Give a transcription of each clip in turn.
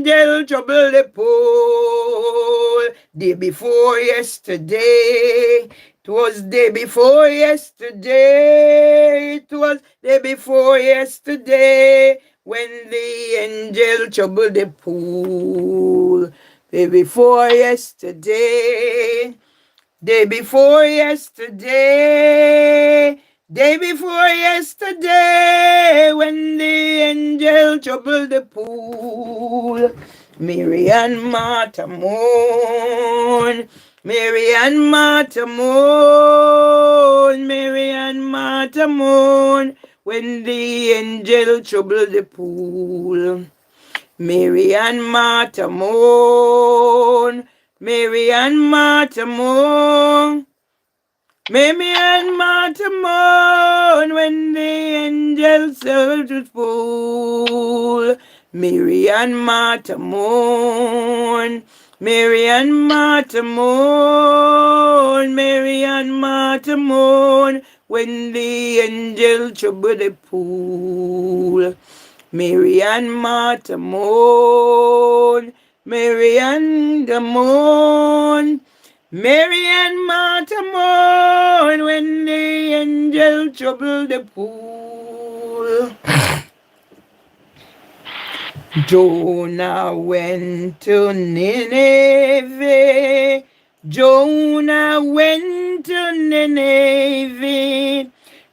angel trouble the pole. Day before yesterday. It was day before yesterday. It was day before yesterday when the angel troubled the pool. Day before yesterday. Day before yesterday. Day before yesterday when the angel troubled the pool. Mary and Martha mourn. Mary and Martha mourn. Mary and Martha mourn when the angel troubled the pool. Mary and Martha mourn. Mary and Martha mourn. Mary and Martha mourn when the angel served his fool. Mary and Martha mourn. Mary and Martha mourn. Mary and Martha mourn when the angel troubled the pool. Mary and Martha mourn. Mary and the mourn. Mary and Martha mourn when the angel troubled the pool. Jonah went to Nineveh. Jonah went to Nineveh.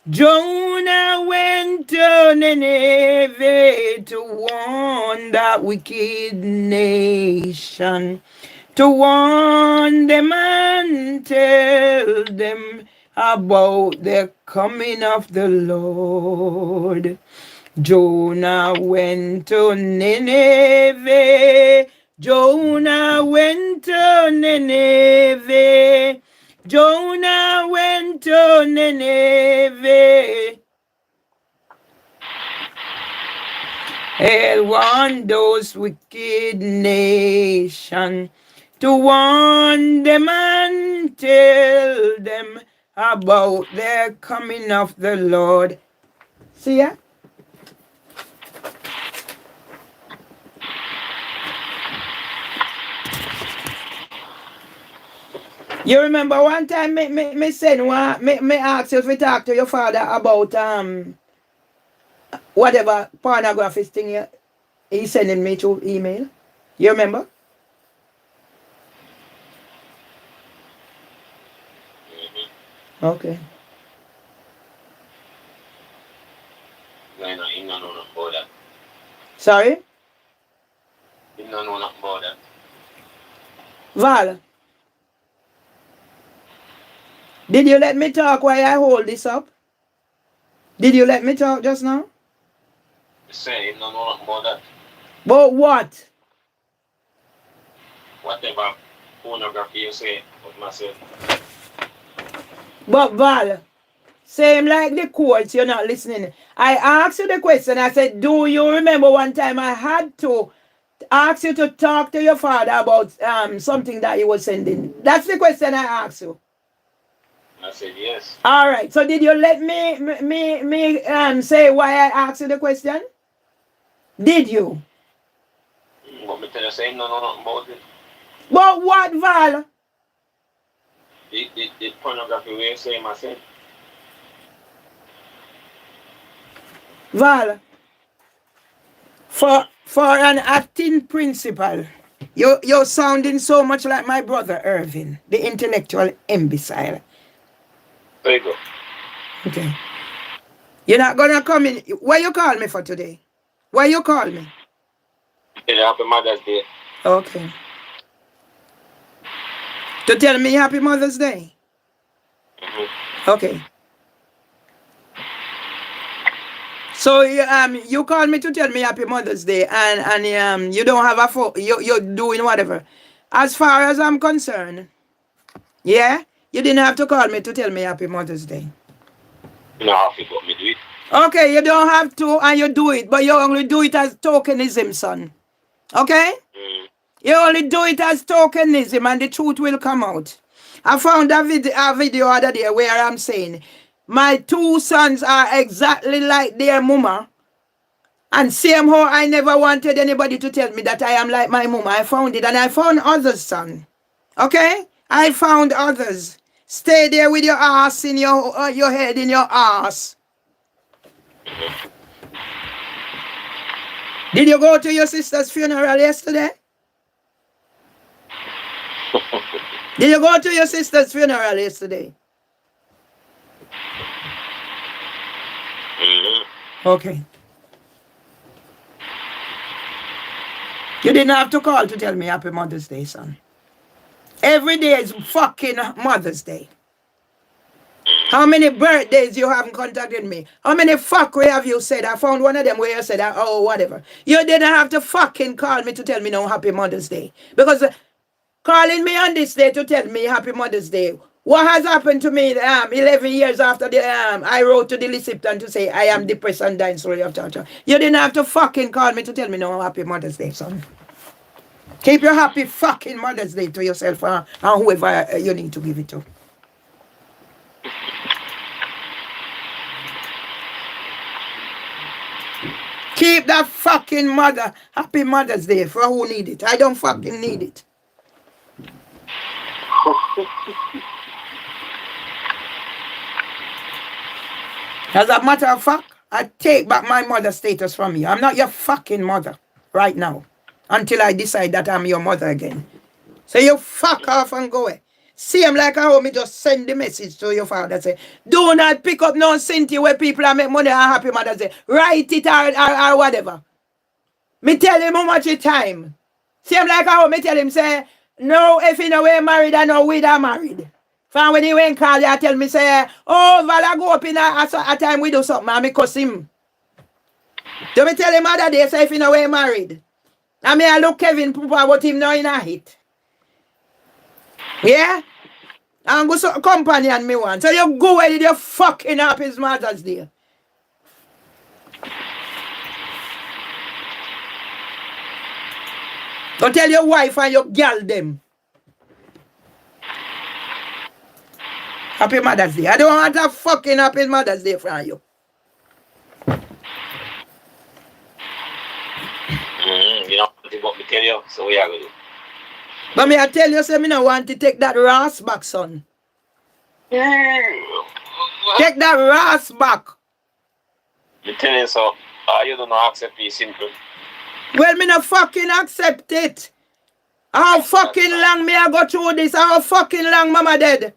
Jonah went to Nineveh to warn that wicked nation. To warn them and tell them about the coming of the Lord. Jonah went to Nineveh. Jonah went to Nineveh. Jonah went to Nineveh. Hell warn those wicked nations, to warn them and tell them about the coming of the Lord. See ya? You remember one time me said me asked you if you talk to your father about whatever pornography thing he's sending me through email? You remember? Okay. He don't know nothing about that. Sorry? He don't know nothing about that. Val, did you let me talk while I hold this up? Did you let me talk just now? He say he don't know nothing about that. But what? Whatever pornography you say about myself. But Val, same like the courts, you're not listening. I asked you the question. I said, do you remember one time I had to ask you to talk to your father about something that he was sending? That's the question I asked you. I said yes. All right. So did you let me say why I asked you the question? Did you? But me tell you say he don't know nothing about it. But what, Val? The pornography way you say myself. Val, for an acting principal, you're sounding so much like my brother Irvin, the intellectual imbecile. There you go. Okay. You're not gonna come in. Why you call me for today? Why you call me? Tell you Happy Mother's Day. Okay. To tell me Happy Mother's Day. Okay. So you call me to tell me Happy Mother's Day, and you don't have a phone. You're doing whatever. As far as I'm concerned, yeah, you didn't have to call me to tell me Happy Mother's Day. You know how to got me do it. Okay, you don't have to, and you do it, but you only do it as tokenism, son. Okay? You only do it as tokenism, and the truth will come out. I found a video other day where I'm saying, my two sons are exactly like their mama, And same how I never wanted anybody to tell me that I am like my mom. I found it and I found others, son. Okay? I found others. Stay there with your ass in your head in your ass. Did you go to your sister's funeral yesterday? Did you go to your sister's funeral yesterday? Okay. You didn't have to call to tell me Happy Mother's Day, son. Every day is fucking Mother's Day. How many birthdays you haven't contacted me? How many fuckery have you said? I found one of them where you said, oh, whatever. You didn't have to fucking call me to tell me no Happy Mother's Day. Because calling me on this day to tell me Happy Mother's Day. What has happened to me 11 years after I wrote to the reception to say I am depressed and dying slowly of torture. You didn't have to fucking call me to tell me no Happy Mother's Day, son. Keep your happy fucking Mother's Day to yourself and whoever you need to give it to. Keep that fucking Happy Mother's Day for who need it. I don't fucking need it. As a matter of fact, I take back my mother status from you. I'm not your fucking mother right now until I decide that I'm your mother again. So you fuck off and go away. Same like how me just send the message to your father say, do not pick up no Cynthia where people are make money and Happy Mother's Day. Write it or whatever. Me tell him how much it time. Same like how me tell him say, no, if you know we're married and no we are married. From when he went call you tell me say, oh, Vala go up in a time we do something and me cuss him. Do me tell him other day say if you know we're married. And me I look Kevin Poopa about him now in a hit. Yeah? And go so companion me one. So you go where did you fucking up his Mother's Day. Go tell your wife and your girl them. Happy Mother's Day. I don't want a fucking Happy Mother's Day from you. You know what me tell you, so we are going to do. But me I tell you, say me no want to take that Ross back, son. Take that Ross back. Me tell you so, you don't accept it simple. Well, me no fucking accept it. How fucking long me I go through this? How fucking long mama dead?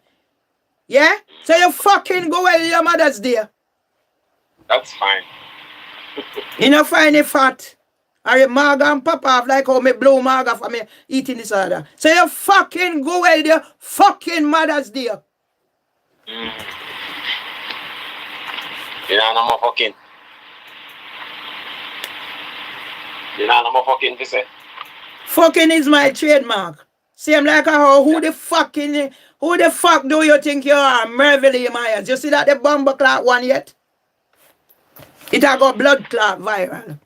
Yeah? So you fucking go away with your Mother's Day. That's fine. You know find it fat. Or Marga and Papa have like how me blow Marga for me eating this other. So you fucking go away with your fucking Mother's Day. You know no more fucking. You know no more fucking to say. Fucking is my trademark. Same like how who the fuck do you think you are? Merville Myers. You see that the bomber clot one yet? It a got blood clot viral.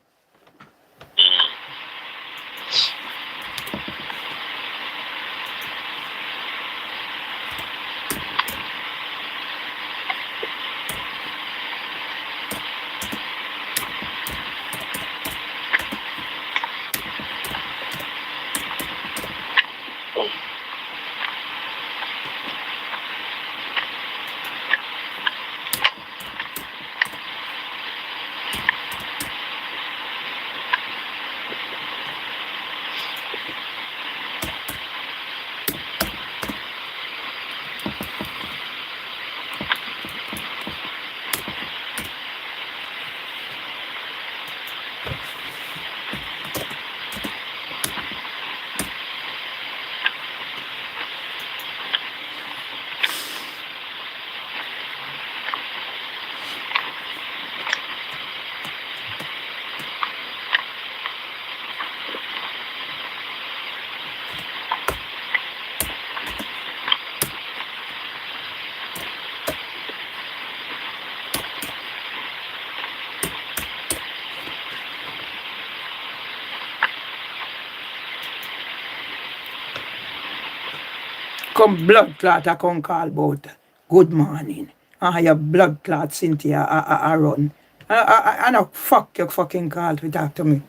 Come blood clot I come call about good morning. Your blood clot Cynthia I run. I know, fuck your fucking call to talk to me.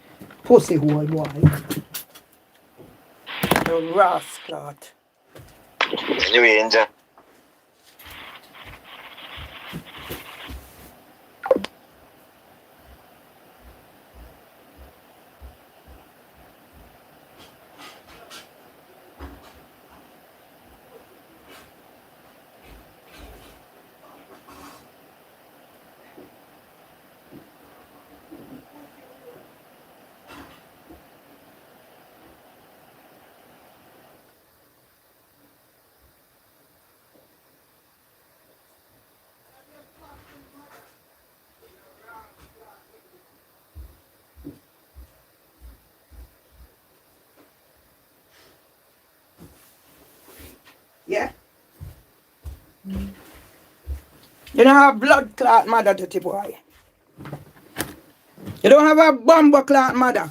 Pussy hole boy. The rascal. Anyway, enjoy. Yeah? You don't have blood clot mother to tip boy. You don't have a bumper clot mother.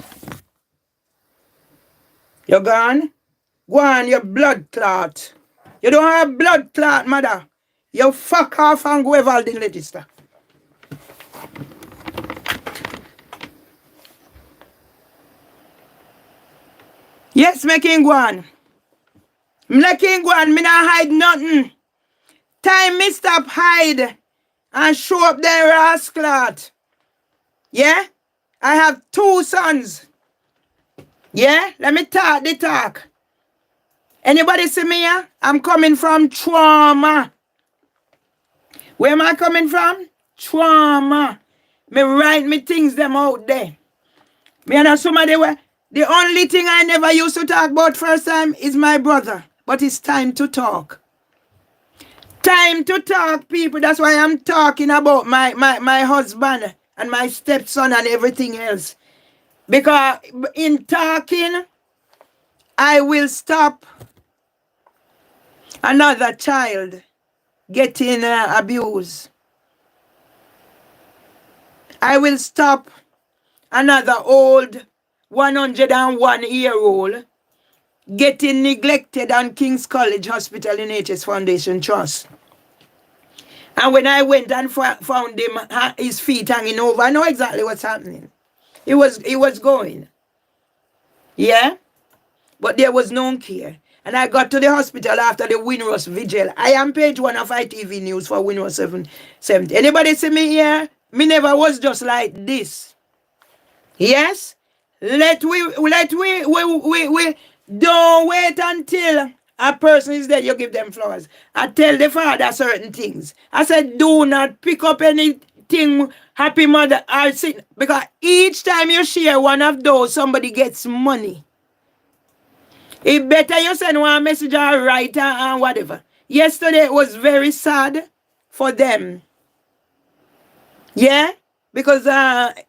You gone? Go on, your blood clot. You don't have blood clot mother. You fuck off and go ever the register. Yes, making go on. Making go on, me not hide nothing. Time me stop hide and show up the rascal. Yeah? I have 2 sons. Yeah? Let me talk the talk. Anybody see me here? I'm coming from trauma. Where am I coming from? Trauma. Me write me things them out there. Me and somebody where the only thing I never used to talk about first time is my brother. But it's time to talk. Time to talk, people. That's why I'm talking about my husband and my stepson and everything else. Because in talking, I will stop another child getting abused. I will stop another old 101-year-old getting neglected on King's College Hospital in HS Foundation Trust. And when I went and found him, his feet hanging over, I know exactly what's happening. He was going. Yeah? But there was no care. And I got to the hospital after the Windrush Vigil. I am page 1 of ITV News for Windrush 770. Anybody see me here? Me never was just like this. Yes? Let we don't wait until a person is dead, you give them flowers. I tell the father certain things. I said, do not pick up anything, happy mother, or sin, because each time you share one of those, somebody gets money. It better you send one message or write and whatever. Yesterday it was very sad for them. Yeah? Because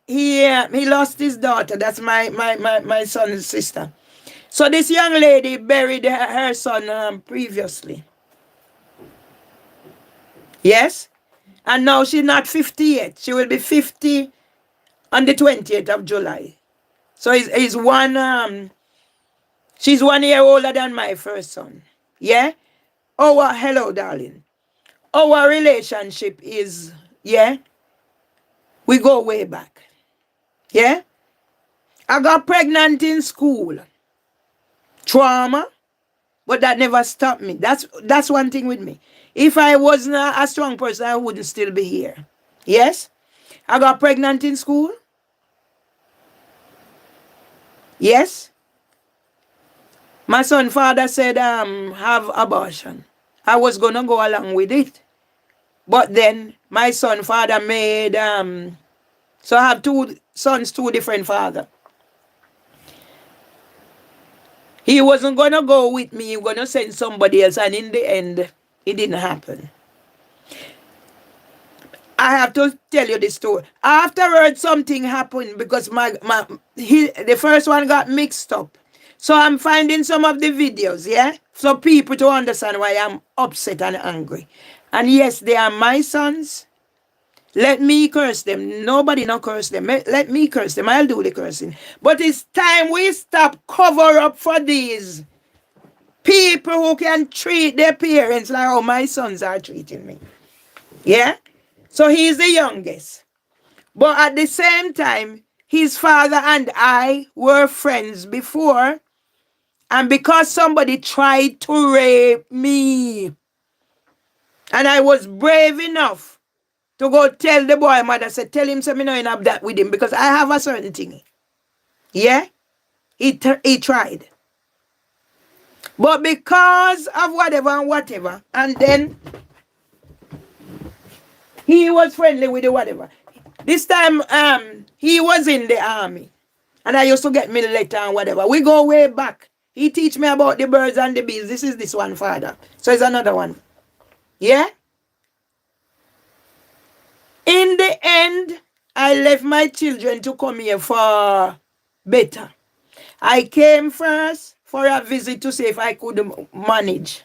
he lost his daughter. That's my son's sister. So this young lady buried her son previously. Yes? And now she's not 50 yet. She will be 50 on the 20th of July. So she's 1 year older than my first son. Yeah? Hello, darling. Our relationship is, yeah? We go way back. Yeah? I got pregnant in school. Trauma. But that never stopped me. That's one thing with me. If I wasn't a strong person, I wouldn't still be here. Yes? I got pregnant in school. Yes? My son's father said, have abortion. I was going to go along with it. But then my son's father made, so I have 2 sons, 2 different fathers. He wasn't going to go with me. He was going to send somebody else. And in the end, it didn't happen. I have to tell you this story. Afterwards, something happened because the first one got mixed up. So I'm finding some of the videos, yeah? So people to understand why I'm upset and angry. And yes, they are my sons. Let me curse them. Nobody not curse them. Let me curse them. I'll do the cursing. But it's time we stop cover up for these people who can treat their parents like how my sons are treating me. Yeah? So he's the youngest. But at the same time, his father and I were friends before. And because somebody tried to rape me, and I was brave enough to go tell the boy mother, said, tell him something, I don't have that with him because I have a certain thing. Yeah? He tried. But because of whatever and whatever, and then he was friendly with the whatever. This time, he was in the army. And I used to get me letter and whatever. We go way back. He teach me about the birds and the bees. This is this one, father. So it's another one. Yeah? In the end, I left my children to come here for better. I came first for a visit to see if I could manage.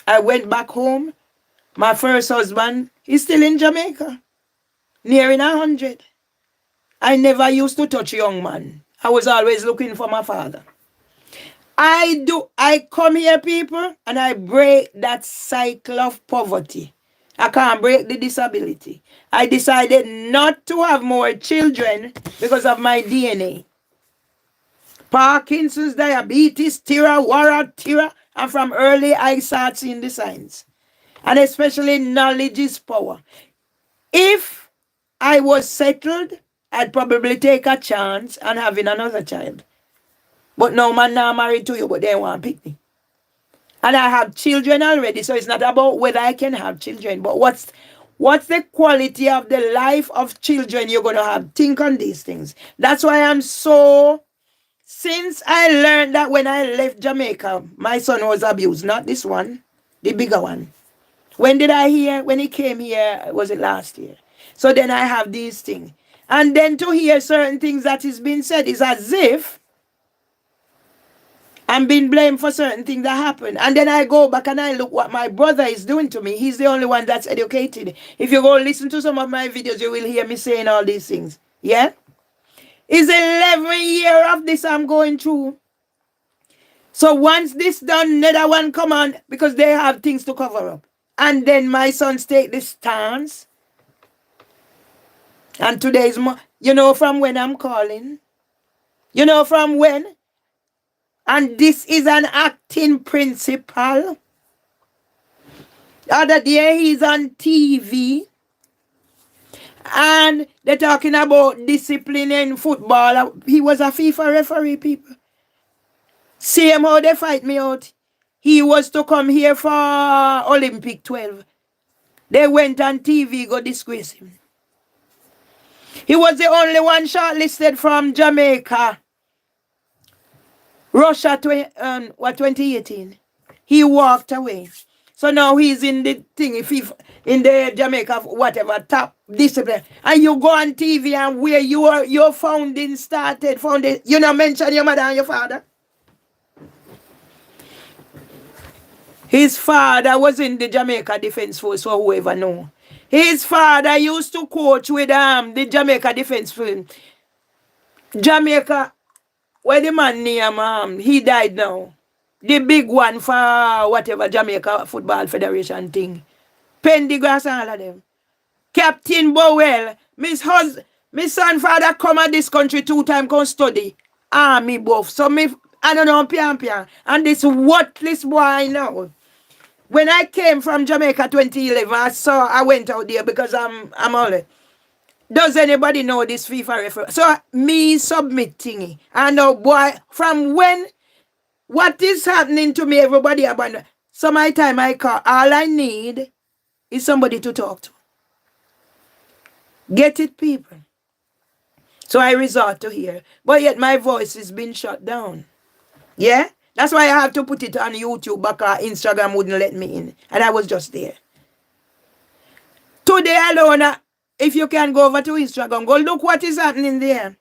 I went back home. My first husband is still in Jamaica, nearing 100. I never used to touch young man. I was always looking for my father. I come here, people, and I break that cycle of poverty. I can't break the disability. I decided not to have more children because of my DNA. Parkinson's, diabetes, Tira, and from early I start seeing the signs. And especially knowledge is power. If I was settled, I'd probably take a chance on having another child. But no man now married to you, but they want to pick me. And I have children already, so it's not about whether I can have children, but what's the quality of the life of children you're going to have? Think on these things. That's why I'm so... Since I learned that when I left Jamaica, my son was abused, not this one, the bigger one. When did I hear? When he came here, was it last year? So then I have these things. And then to hear certain things that is being said is as if I'm being blamed for certain things that happen. And then I go back and I look what my brother is doing to me. He's the only one that's educated. If you go listen to some of my videos, you will hear me saying all these things. Yeah? It's 11 years of this I'm going through. So once this done, another one come on because they have things to cover up. And then my sons take this stance. And today is more, you know from when I'm calling? You know from when? And this is an acting principal. The other day he's on TV. And they're talking about discipline in football. He was a FIFA referee, people. Same how they fight me out. He was to come here for Olympic 12. They went on TV, go disgrace him. He was the only one shortlisted from Jamaica. Russia 2018. He walked away. So now he's in the thing, in the Jamaica, whatever, top discipline. And you go on TV and where your founding started, you not mention your mother and your father. His father was in the Jamaica Defense Force, for whoever know. His father used to coach with the Jamaica Defense Force. Jamaica, where the man name, he died now. The big one for whatever Jamaica Football Federation thing. Pendergrass and all of them. Captain Bowell, my son father come at this country 2 times come study. Army buff. So I don't know, pian. And this worthless boy now. When I came from Jamaica 2011, I went out there because I'm only. Does anybody know this FIFA referee? So me submitting. And now boy, from when, what is happening to me, everybody abandon. So my time I call, all I need is somebody to talk to. Get it, people? So I resort to here. But yet my voice is being shut down. Yeah? That's why I have to put it on YouTube because Instagram wouldn't let me in. And I was just there. Today alone, if you can go over to Instagram, go look what is happening there.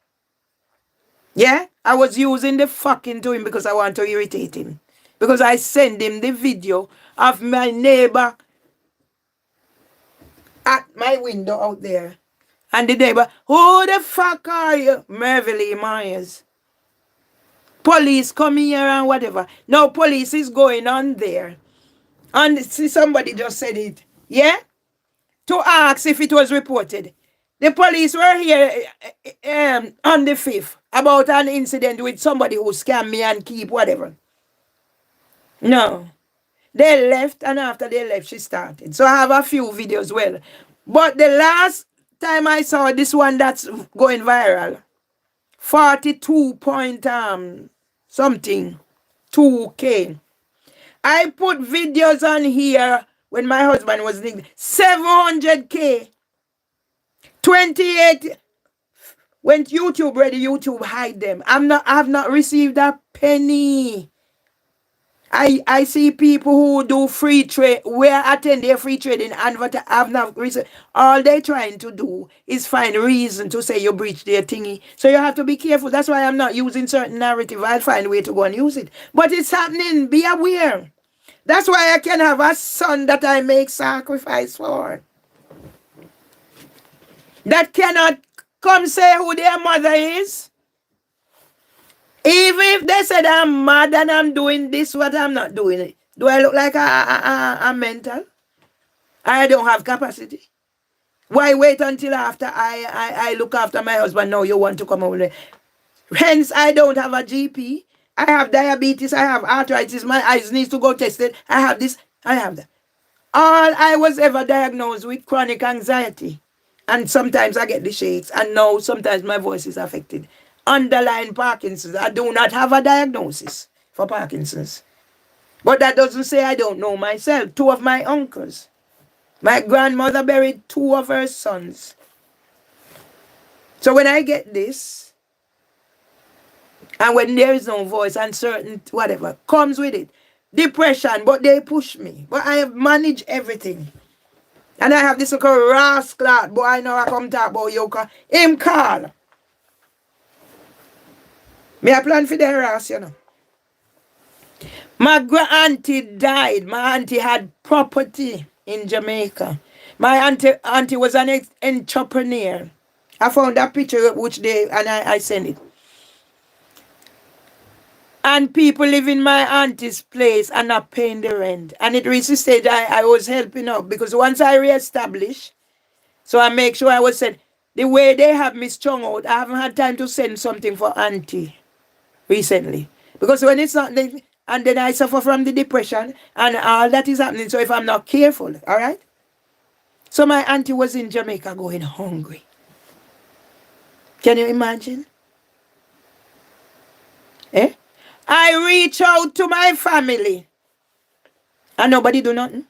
Yeah? I was using the fucking to him because I want to irritate him. Because I send him the video of my neighbor at my window out there. And the neighbor, who the fuck are you? Mervily Myers. Police come here and whatever. Now police is going on there. And see, somebody just said it. Yeah? To ask if it was reported. The police were here on the 5th about an incident with somebody who scammed me and keep whatever. No. They left, and after they left, she started. So I have a few videos well. But the last time I saw this one that's going viral, 42 point something, 2K. I put videos on here when my husband was living, 700K. 28. When YouTube ready, YouTube hide them. I've not received a penny. I see people who do free trade, where attend their free trading advert. I've not received. All they trying to do is find reason to say you breach their thingy. So you have to be careful. That's why I'm not using certain narrative. I'll find a way to go and use it. But it's happening. Be aware. That's why I can have a son that I make sacrifice for. That cannot come say who their mother is. Even if they said I'm mad and I'm doing this, what I'm not doing it. Do I look like I'm mental? I don't have capacity. Why wait until after I look after my husband? No, you want to come over there. Hence, I don't have a GP. I have diabetes. I have arthritis. My eyes need to go tested. I have this. I have that. All I was ever diagnosed with chronic anxiety. And sometimes I get the shakes. And now sometimes my voice is affected. Underlying Parkinson's. I do not have a diagnosis for Parkinson's. But that doesn't say I don't know myself. 2 of my uncles. My grandmother buried 2 of her sons. So when I get this, and when there is no voice and certain whatever comes with it, depression, but they push me. But I have managed everything. And I have this little rascal, boy, I know I come talk about Yoka. Him call. Me a plan for the house, you know. My auntie died. My auntie had property in Jamaica. My auntie was an entrepreneur. I found that picture which day and I sent it. And people live in my auntie's place and not paying the rent. And it reached the stage I was helping out because once I reestablished, so I make sure I was said, the way they have me strung out, I haven't had time to send something for auntie recently. Because when it's not, and then I suffer from the depression and all that is happening. So if I'm not careful, all right? So my auntie was in Jamaica going hungry. Can you imagine? Eh? I reach out to my family and nobody do nothing.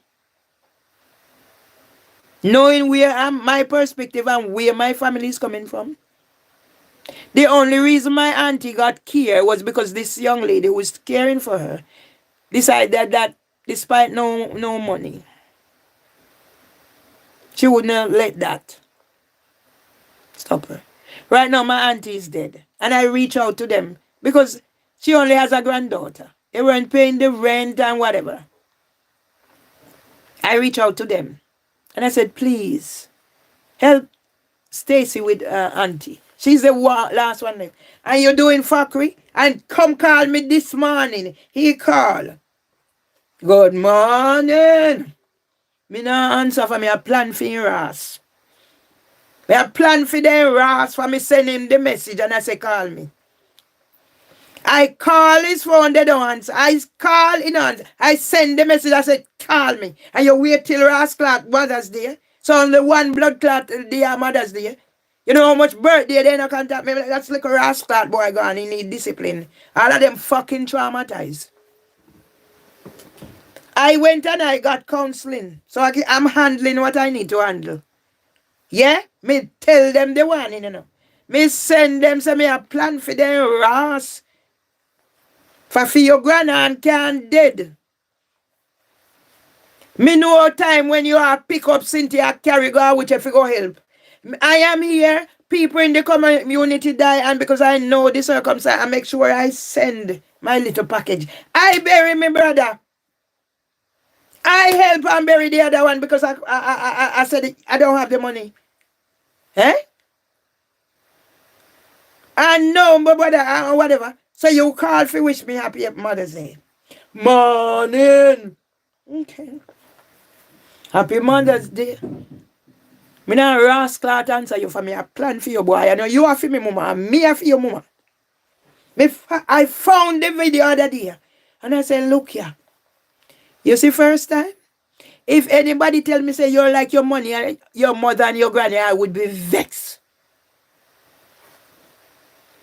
Knowing where my perspective and where my family is coming from. The only reason my auntie got care was because this young lady who was caring for her decided that despite no money, she would not let that stop her. Right now, my auntie is dead. And I reach out to them because she only has a granddaughter. They weren't paying the rent and whatever. I reach out to them. And I said, please, help Stacy with auntie. She's the last one left. And you're doing fuckery? And come call me this morning. He called. Good morning. Me no answer for me a plan for your ass. Me a plan for them ass for me send him the message and I say call me. I call his phone, they don't answer. I call in answer. I send the message, I say call me. And you wait till rascal Mother's Day. So only one blood clot day Mother's Day. You know how much birthday they don't contact me? That's like a rascal boy gone. He need discipline. All of them fucking traumatized. I went and I got counseling. So I'm handling what I need to handle. Yeah? Me tell them the one, you know. Me send them, say me a plan for them ras. For your grandaunt can dead. Me know time when you are pick up Cynthia carry go which if you go help. I am here. People in the community die, and because I know the circumstance, I make sure I send my little package. I bury my brother. I help and bury the other one because I said I don't have the money. Eh? And no, my brother, or whatever. So you call for wish me happy Mother's Day. Morning. Okay. Happy Mother's Day. Me not rascal answer you for me. I plan for your boy. I know you are for me, mama, and me are for your mama. I found the video the other day. And I said, look here. You see first time? If anybody tell me say you're like your money and your mother and your granny, I would be vexed.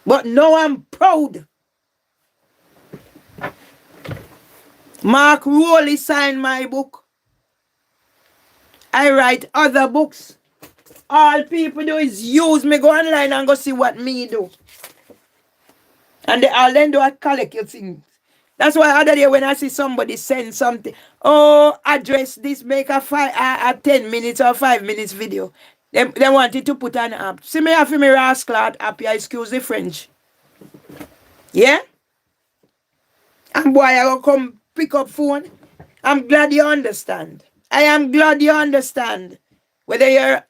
But now I'm proud. Mark Rowley signed my book. I write other books. All people do is use me, go online and go see what me do. And I'll then do a collect your things. That's why other day when I see somebody send something, oh, address this, make a 10 minutes or 5 minutes video. They wanted to put an app. See me have me rascal app, yeah, excuse the French. Yeah? And boy, I will come pick up phone. I'm glad you understand. I am glad you understand. Whether you're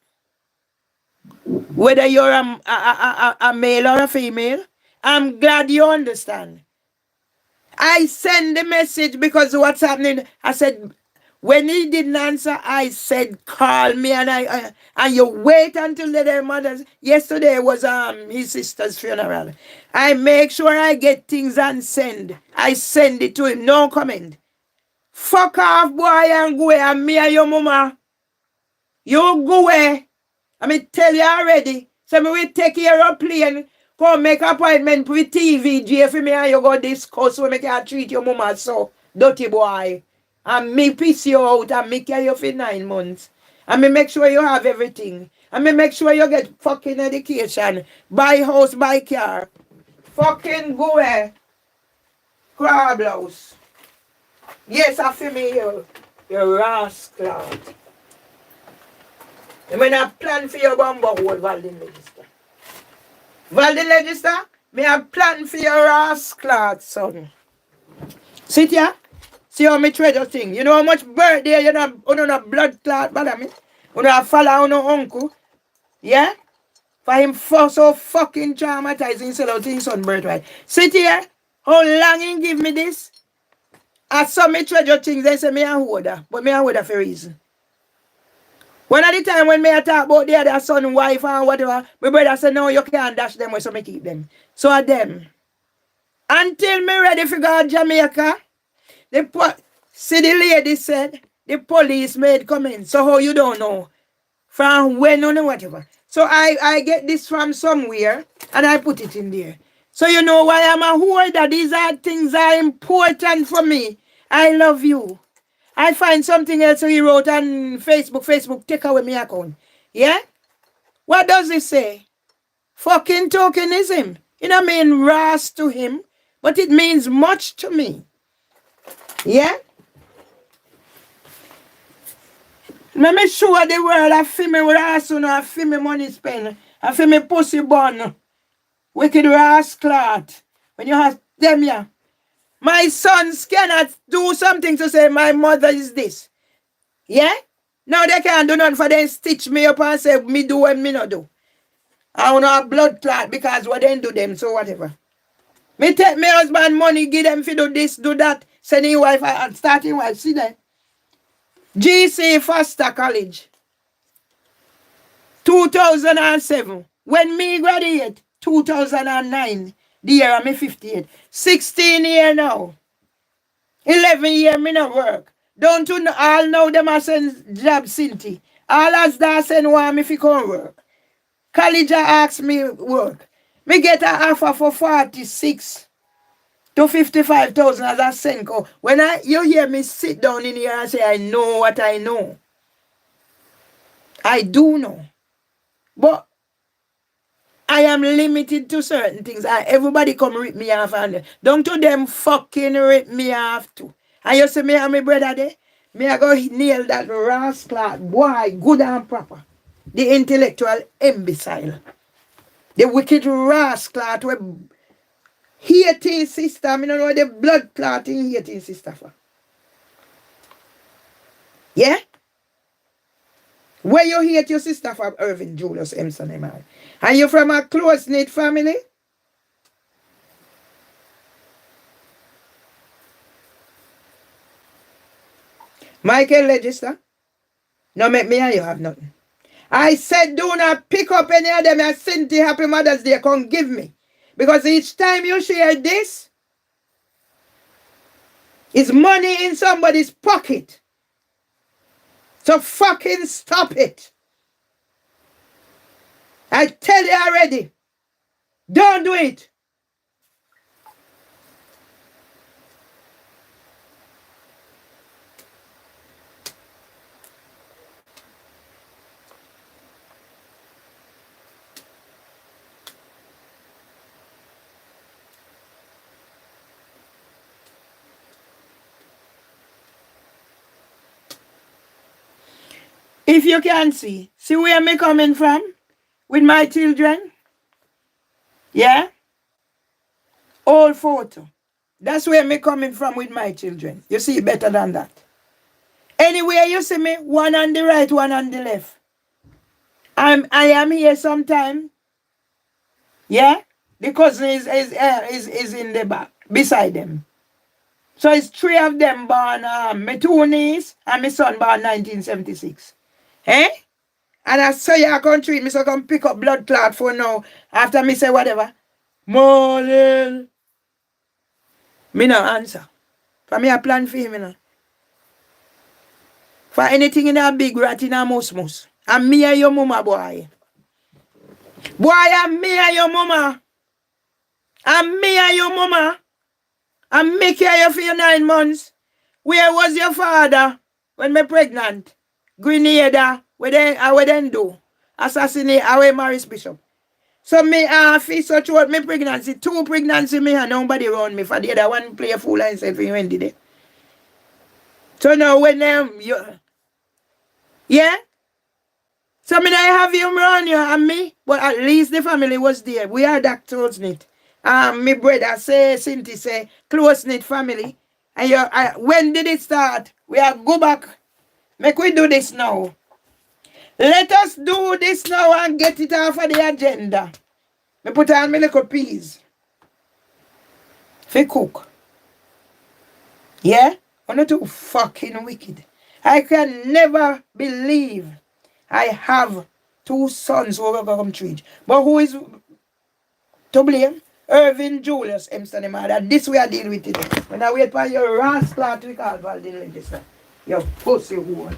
a male or a female, I'm glad you understand. I send the message because what's happening. I said, when he didn't answer, I said, call me, and you wait until their mothers. Yesterday was his sister's funeral. I make sure I get things and send. I send it to him. No comment. Fuck off, boy, and go away. And me and your mama. You go away. I mean, tell you already. So me will take your airplane. Come make appointment with TVJ for me and you go discuss when me can treat your mama so. Dirty boy. And me piss you out and me carry you for 9 months. And me make sure you have everything. And me make sure you get fucking education. Buy house, buy car. Fucking go away. Crab blouse. Yes, I feel me you rascal. When I plan for your bumbo hold Valdin Register. Valdin Register, me have plan for your rascal, son. Sit here. See how me treasure thing. You know how much birthday you know blood clot, bother me? You know follow no uncle. Yeah? For him so fucking traumatizing sell out his son birthright. Sit here. How long he give me this? I saw me treasure things, they say me a holder. But me a holder for a reason. One of the time when me I talk about the other son, wife and whatever, my brother said, no, you can't dash them, so me keep them. So are them. Until me ready for go to Jamaica, see the lady said, the police made come in. So how you don't know? From when or whatever. So I get this from somewhere and I put it in there. So you know why I'm a holder. These are things that are important for me. I love you. I find something else he wrote on Facebook. Facebook, take away my account. Yeah? What does it say? Fucking tokenism. You know, I mean, ras to him, but it means much to me. Yeah? Let me show the world I feel me ras, I feel me money spend, I feel me pussy bun. Wicked rascal. When you have them here. My sons cannot do something to say my mother is this. Yeah? Now they can't do nothing for them stitch me up and say me do what me not do. I want to have blood clot because what they do them, so whatever. Me take my husband money, give them for do this, do that. Send his wife and starting wife, see that? GC Foster College. 2007. When me graduate, 2009. The year I'm 58. 16 years now. 11 years me not work. Don't you know, all know them I send job Cinti. All as that send want me if you come work. College ask me work. Me get an offer for 46 to 55,000 as a Senko. When you hear me sit down in here and say I know what I know. I do know. But I am limited to certain things. Everybody come rip me off and don't to them fucking rip me off too. And you see me and my brother there? Me I go nail that rascal boy good and proper. The intellectual imbecile. The wicked rascal with hating sister. I don't know what the blood clotting hating sister for. Yeah? Where you hate your sister for Irving Julius Emerson, man. And you from a close-knit family? Michael Register? No make me and you have nothing. I said, do not pick up any of them as Cynthia Happy Mother's Day come give me. Because each time you share this, it's money in somebody's pocket. So fucking stop it. I tell you already. Don't do it. If you can see where me coming from with my children? Yeah? Old photo. That's where me coming from with my children. You see better than that. Anywhere you see me, one on the right, one on the left. I am here sometime. Yeah? The cousin is in the back, beside them. So it's 3 of them born, my 2 niece and my son born 1976. Eh? And I say you can treat me so come pick up blood clot for now. After me say whatever. Morning. Me no answer. For me I plan for him, you know. For anything in a big rat in a mus. And me and your mama, boy. Boy, and me and your mama. And me and your mama. And me care you for your 9 months. Where was your father when me pregnant? Grenada. What then do? Assassinate away Maris Bishop. So me feel such what me pregnancy. 2 pregnancy me and nobody around me. For the other one play a fool and say for you when did it. So now when yeah? So me I have you around you and me, but at least the family was there. We are that close knit. Me brother say, Cynthia say, close knit family. And you, when did it start? We have go back. Make we do this now. Let us do this now and get it off of the agenda. Me put on my little peas. For cook. Yeah? I'm not too fucking wicked. I can never believe I have 2 sons who will come treat. But who is to blame? Irving Julius Hempstead, mother. This way I deal with it. When I wait for your rascal to call for deal with this. Your pussy hole.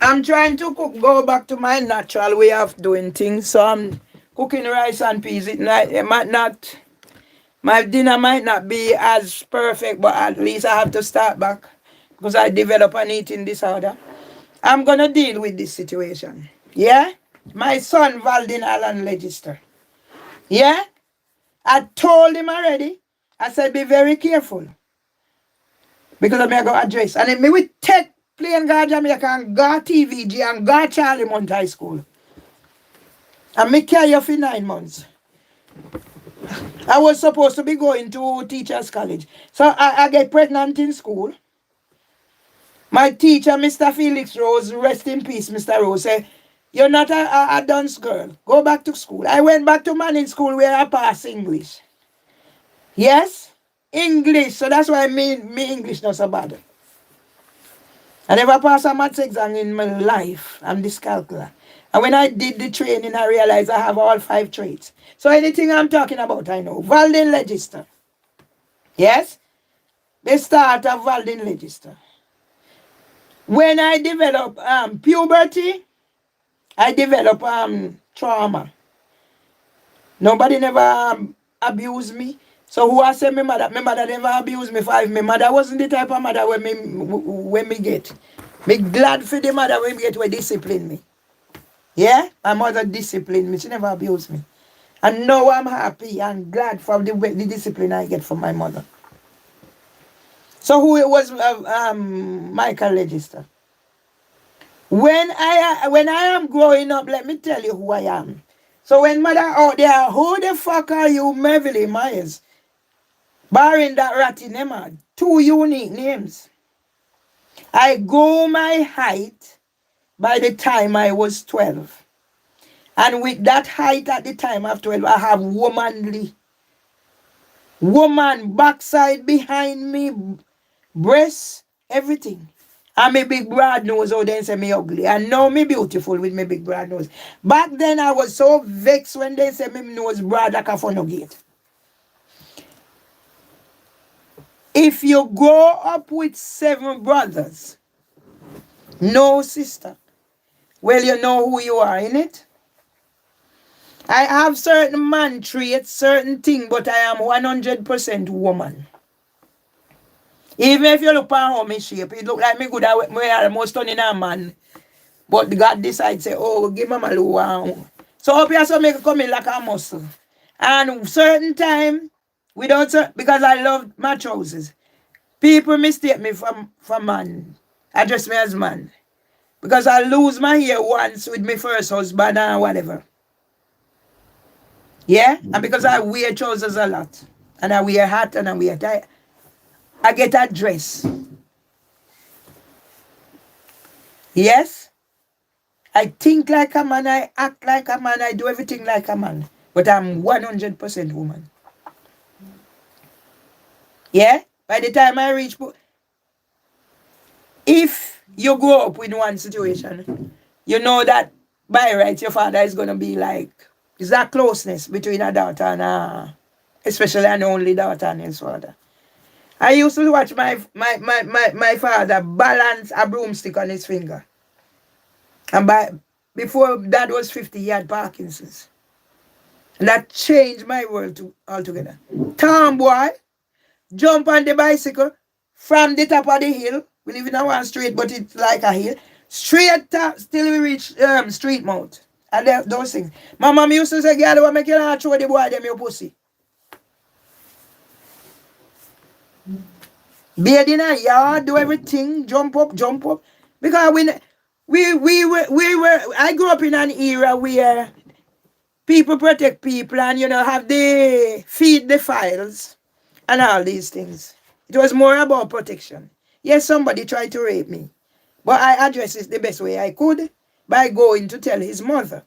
I'm trying to go back to my natural way of doing things. So I'm cooking rice and peas. It might not, my dinner might not be as perfect, but at least I have to start back because I develop an eating disorder. I'm gonna deal with this situation. Yeah? My son Valdin Allen Legister. Yeah? I told him already. I said be very careful. Because I'm going to address. And if me will take plane go Jamaica and go TVG and go Charlie Mount High School. And me carry you for 9 months. I was supposed to be going to teachers college. So I get pregnant in school. My teacher, Mr. Felix Rose, rest in peace, Mr. Rose, say, you're not a dunce girl. Go back to school. I went back to Manning School where I passed English. Yes? English. So that's why me English not so bad. I never passed a maths exam in my life. I'm dyscalculia. And when I did the training, I realized I have all 5 traits. So anything I'm talking about, I know. Valdin Legister. Yes? The start of Valdin Legister. When I develop puberty, I develop trauma. Nobody never abused me. So who I say my mother never abused me. For my mother wasn't the type of mother when me get. Me glad for the mother when me get where discipline me. Yeah? My mother disciplined me. She never abused me. And now I'm happy and glad for the discipline I get from my mother. So who it was Michael Legister. When I am growing up, let me tell you who I am. So when mother out there, who the fuck are you, Merville Myers? Barring that ratty name, 2 unique names. I grew my height by the time I was 12. And with that height at the time of 12, I have woman backside behind me, breasts, everything. And my big broad nose, oh, they say me ugly. And now me beautiful with my big broad nose. Back then I was so vexed when they say me nose broad like a funnel gate. If you grow up with 7 brothers, no sister, well, you know who you are, innit? I have certain man traits, certain things, but I am 100% woman. Even if you look at how me shape, it look like me good at me almost turning a man. But God decides, say, oh, give me a little. So up here, so make it come in like a muscle. And certain time, we don't, because I love my trousers. People mistake me for man. Address me as man. Because I lose my hair once with my first husband and whatever. Yeah? And because I wear trousers a lot. And I wear hat and I wear tie. I get a dress. Yes? I think like a man, I act like a man, I do everything like a man. But I'm 100% woman. Yeah? By the time I reach... If you grow up in one situation, you know that by right your father is going to be like... Is that closeness between a daughter and especially an only daughter and his father. I used to watch my father balance a broomstick on his finger. And before Dad was 50, he had Parkinson's. And that changed my world altogether. Tom boy, jump on the bicycle from the top of the hill. We live in a one street, but it's like a hill. Straight top, till we reach street mount. And those things. My mom used to say, girl, what make you not throw the boy them your pussy? Bathe in a yard, do everything, jump up. Because I grew up in an era where people protect people and, have the feed the files and all these things. It was more about protection. Yes, somebody tried to rape me, but I addressed it the best way I could by going to tell his mother.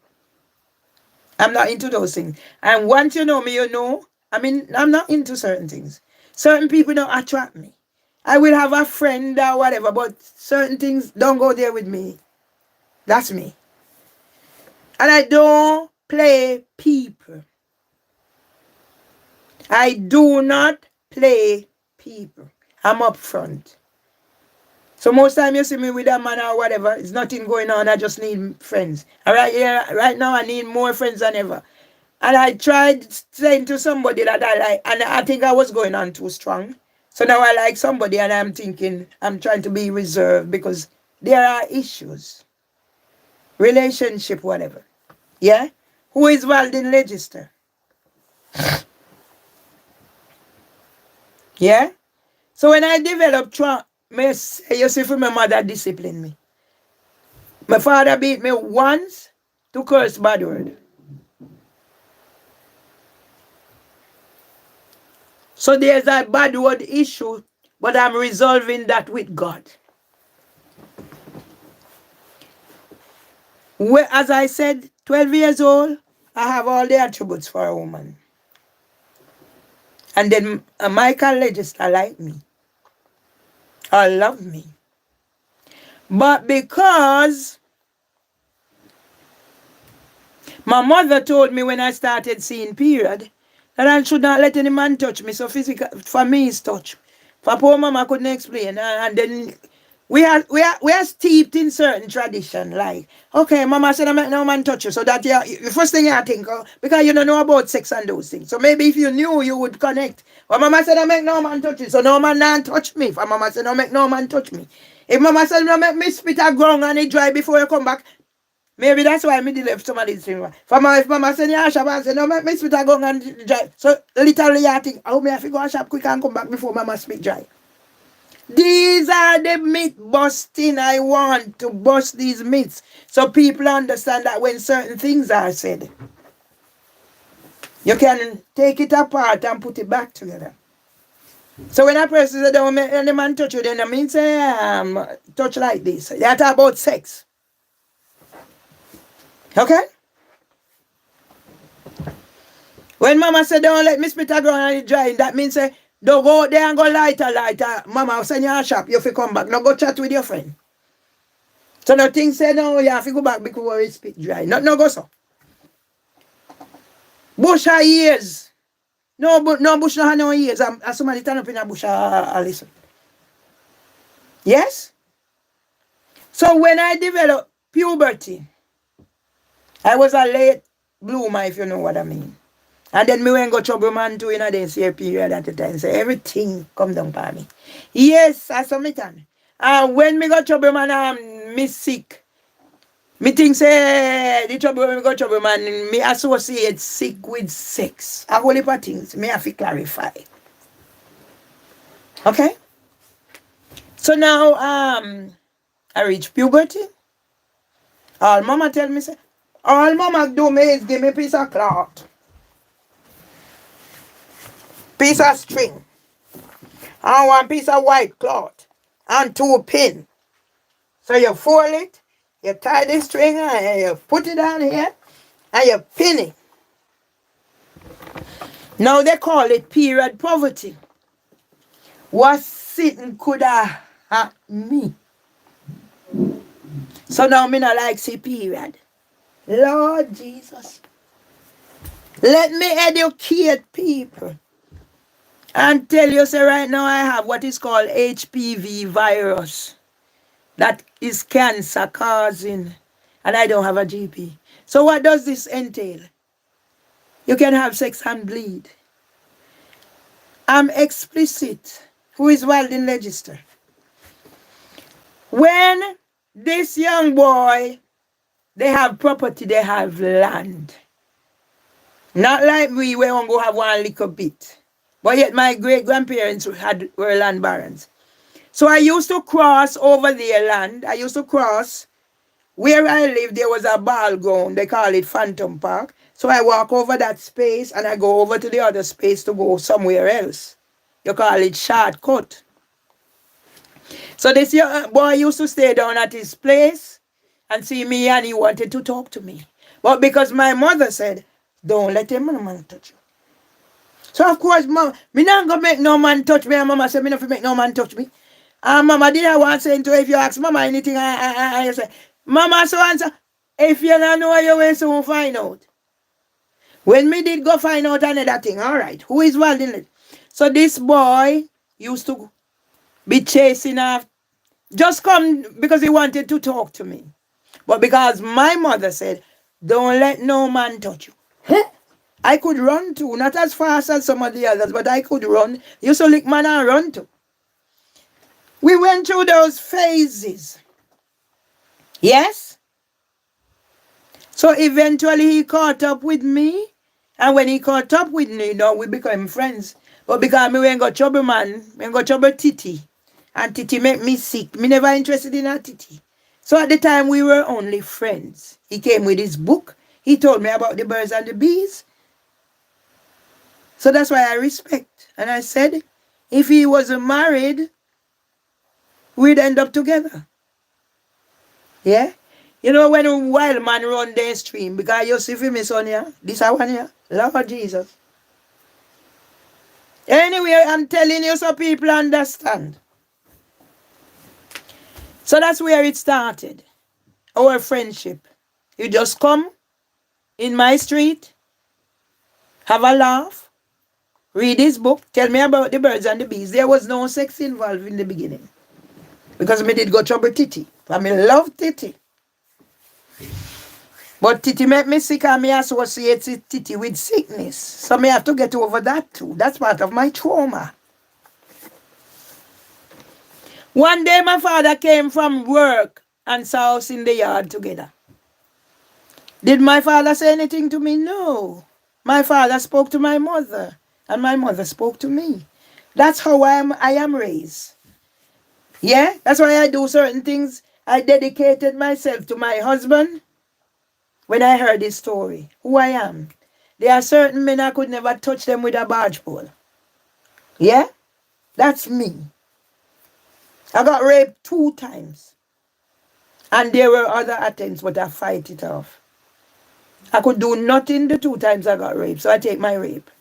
I'm not into those things. And once you know me, you know, I'm not into certain things. Certain people don't attract me. I will have a friend or whatever, but certain things don't go there with me. That's me. And I don't play people. I do not play people. I'm upfront. So most time you see me with a man or whatever, it's nothing going on. I just need friends. All right, yeah, right now I need more friends than ever. And I tried saying to somebody that I like, and I think I was going on too strong. So now I like somebody, and I'm thinking I'm trying to be reserved because there are issues, relationship, whatever. Yeah, who is Walden Legister? Yeah. So when I developed trauma, you see, for my mother disciplined me. My father beat me once to curse bad word. So there's a bad word issue, but I'm resolving that with God. Where, as I said, 12 years old, I have all the attributes for a woman. And then Michael Legister like me, or love me. But because my mother told me when I started seeing period that I should not let any man touch me. So physical for me is touch. For poor mama couldn't explain. And then we are steeped in certain tradition. Like, okay, mama said I make no man touch you. So that the first thing I think, because you don't know about sex and those things. So maybe if you knew, you would connect. But mama said I make no man touch you. So no man not touch me. For mama said no make no man touch me. If mama said no make me spit a ground and it dry before you come back, maybe that's why I left some of these things. For my, if mama said, yeah, shop and say, no, make me spit a gun and dry. So literally I think, oh, me have to go and shop quick and come back before mama spit dry. These are the myth busting. I want to bust these myths so people understand that when certain things are said, you can take it apart and put it back together. So when a person says, don't make any man touch you, then I mean say, touch like this. They talk about sex. Okay? When mama said don't let me spit a ground and it dry, that means say don't go out there and go lighter. Mama will send you a shop, you have to come back. Now go chat with your friend. So nothing say no, you have to go back because it spit dry. No go so. Bush are years. No bush no have no years. As somebody turn up in a bush listen. Yes? So when I developed puberty, I was a late bloomer, if you know what I mean. And then me went go trouble man too in a day period at the time. So everything come down for me. Yes, I saw me time. And when me got trouble man, me sick. Me think say the trouble when me got trouble man, me associate sick with sex. A whole heap of things. Me have to clarify. Okay? So now I reach puberty. All mama tell me say, all mama do me is give me a piece of cloth, piece of string, and one piece of white cloth, and 2 pins. So you fold it, you tie the string, and you put it on here, and you pin it. Now they call it period poverty. What sitting could have had me? So now me not like see period. Lord Jesus. Let me educate people and tell you, say right now I have what is called HPV virus. That is cancer causing. And I don't have a GP. So what does this entail? You can have sex and bleed. I'm explicit. Who is Walden Legister? When this young boy, they have property, they have land. Not like we won't go have one little bit. But yet my great-grandparents were land barons. So I used to cross over their land. I used to cross. Where I live, there was a ball ground. They call it Phantom Park. So I walk over that space and I go over to the other space to go somewhere else. You call it shortcut. So this young boy used to stay down at his place and see me, and he wanted to talk to me. But because my mother said, don't let him man touch you. So of course, mom, me not gonna make no man touch me, and mama said me not make no man touch me. And mama didn't want to say to her, if you ask mama anything, I say, mama so answer, if you don't know you will soon find out. When me did go find out another thing, all right, who is Walden? So this boy used to be chasing after Just come because he wanted to talk to me. But because my mother said, don't let no man touch you. Huh? I could run too, not as fast as some of the others, but I could run. Used to lick man and run too. We went through those phases. Yes? So eventually he caught up with me. And when he caught up with me, we became friends. But because me ain't got trouble, man, we ain't got trouble Titi. And Titi make me sick. Me never interested in a Titi. So at the time, we were only friends. He came with his book. He told me about the birds and the bees. So that's why I respect. And I said, if he wasn't married, we'd end up together. Yeah? You know when a wild man run the stream, because you see for me, son, yeah? This one here. Lord Jesus. Anyway, I'm telling you so people understand. So that's where it started. Our friendship. You just come in my street, have a laugh, read his book, tell me about the birds and the bees. There was no sex involved in the beginning. Because me did go trouble Titi. I me love Titi. But Titi make me sick and me associate Titi with sickness. So me have to get over that too. That's part of my trauma. One day my father came from work and saw us in the yard together. Did my father say anything to me? No. My father spoke to my mother and my mother spoke to me. That's how I am raised. Yeah? That's why I do certain things. I dedicated myself to my husband when I heard his story. Who I am. There are certain men I could never touch them with a barge pole. Yeah? That's me. I got raped 2 times. And there were other attempts, but I fight it off. I could do nothing the 2 times I got raped, so I take my rape.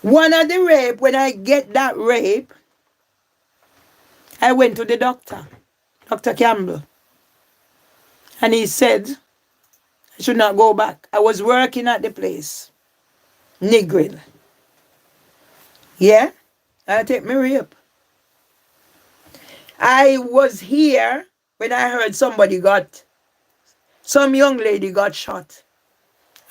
One of the rape, when I get that rape, I went to the doctor, Dr. Campbell. And he said, I should not go back. I was working at the place, Negril. Yeah? I take my rape. I was here when I heard some young lady got shot.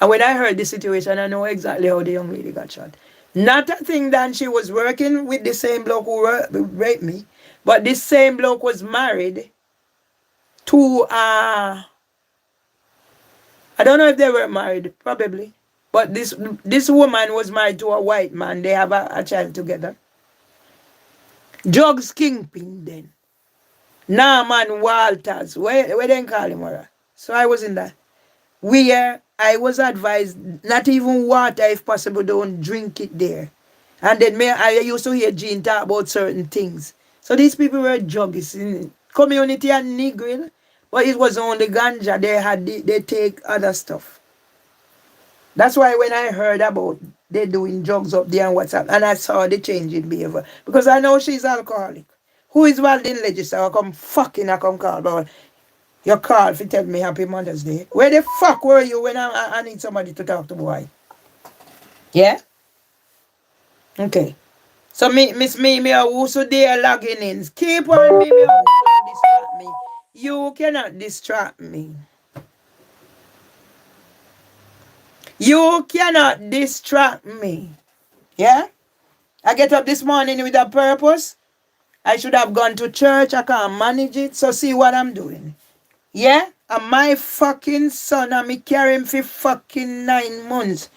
And when I heard the situation, I know exactly how the young lady got shot. Not a thing that she was working with the same bloke who raped me, but this same bloke was married to, I don't know if they were married, probably. But this woman was married to a white man. They have a child together. Drugs kingpin then. Norman Walters. Where they call him? So I was in that. Where I was advised not even water, if possible, don't drink it there. And then I used to hear Jean talk about certain things. So these people were druggists in community and Negril, but it was only ganja. They take other stuff. That's why when I heard about they doing drugs up there and what's up, and I saw the change in behavior, because I know she's alcoholic. Who is Waldin Legislature? I come call about. You call if you tell me Happy Mother's Day. Where the fuck were you when I need somebody to talk to, boy? Yeah? Okay. So Miss Mimi, also there logging in. Keep on Mimi, distract me. You cannot distract me. You cannot distract me. Yeah? I get up this morning with a purpose. I should have gone to church. I can't manage it. So see what I'm doing. Yeah? And my fucking son, and me carry him for fucking 9 months.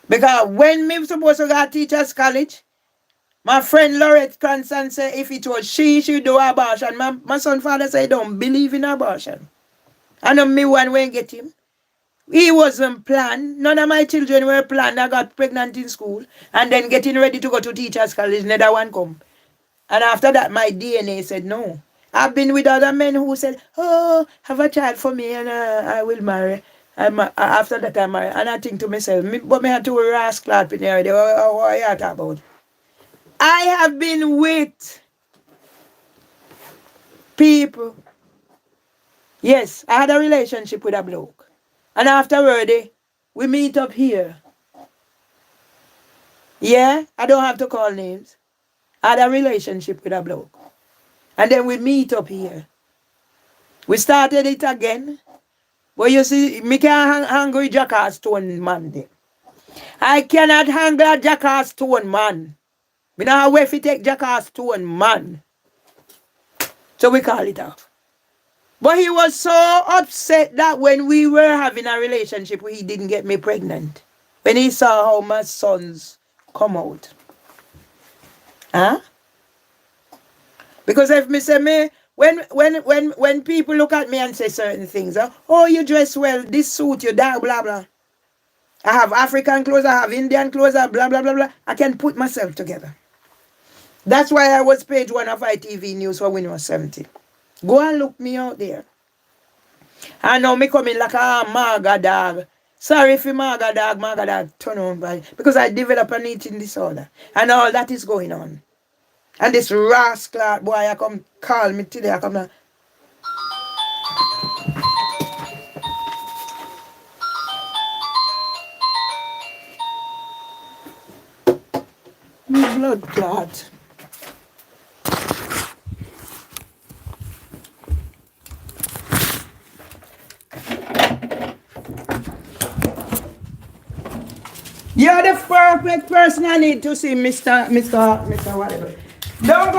Because when me supposed to go to teachers college, my friend Lorette Cranston said if it was she do abortion. My son father said don't believe in abortion. And me one won't get him. He wasn't planned. None of my children were planned. I got pregnant in school. And then getting ready to go to teachers college, neither one come. And after that, my DNA said no. I've been with other men who said, oh, have a child for me and I will marry. After that, I marry. And I think to myself, but me had to rascal out in there. What are you talking about? I have been with people. Yes, I had a relationship with a bloke. And afterward, we meet up here. Yeah, I don't have to call names. I had a relationship with a bloke. And then we meet up here. We started it again. But you see, me can't hang with Jackass Stone man there. I cannot hang with Jackass Stone man. Me not wait to take Jackass Stone man. So we call it off. But he was so upset that when we were having a relationship, he didn't get me pregnant. When he saw how my sons come out. Huh? Because if me say me, when people look at me and say certain things, oh, you dress well, this suit you, that, blah, blah. I have African clothes, I have Indian clothes, blah, blah, blah, blah. I can put myself together. That's why I was page 1 of ITV News for when I was 70. Go and look me out there. I know me coming like a maga dog. Sorry for maga dog, turn on by. Because I develop an eating disorder. And all that is going on. And this rascal boy, I come call me today. I come now. Blood clot. You're the perfect person I need to see, Mr. Whatever. Don't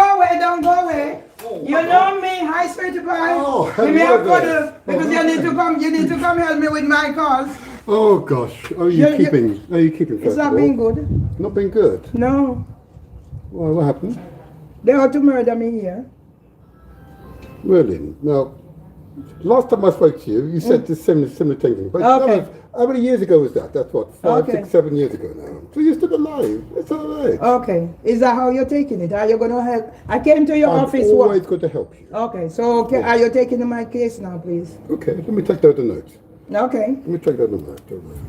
go away. Oh, you know me, high spirit boy. Oh, give me a hello there. cuddle because you need to come help me with my calls. Oh gosh, are you keeping? It's not been good. Not been good. No. Well, what happened? They ought to murder me here. Really? Now, last time I spoke to you, you said this similar thing. But Okay. how many years ago was that? That's what, 5, Okay. 6, 7 years ago now. So you're still alive. It's all right. Okay. Is that how you're taking it? Are you going to help? I came to your I'm office. always going to help you. Okay. So are you taking my case now, please? Okay, let me take down the note. Okay. Let me take down the note.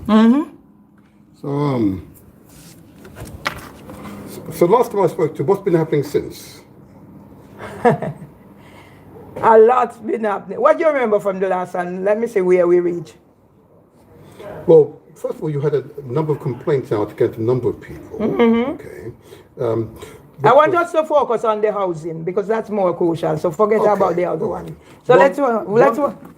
Mm-hmm. So last time I spoke to you, what's been happening since? A lot's been happening. What do you remember from the last one? Let me see where we reach. Well, first of all, you had a number of complaints out against a number of people. Mm-hmm. Okay. I want us to focus on the housing because that's more crucial. So forget about the other one. So let's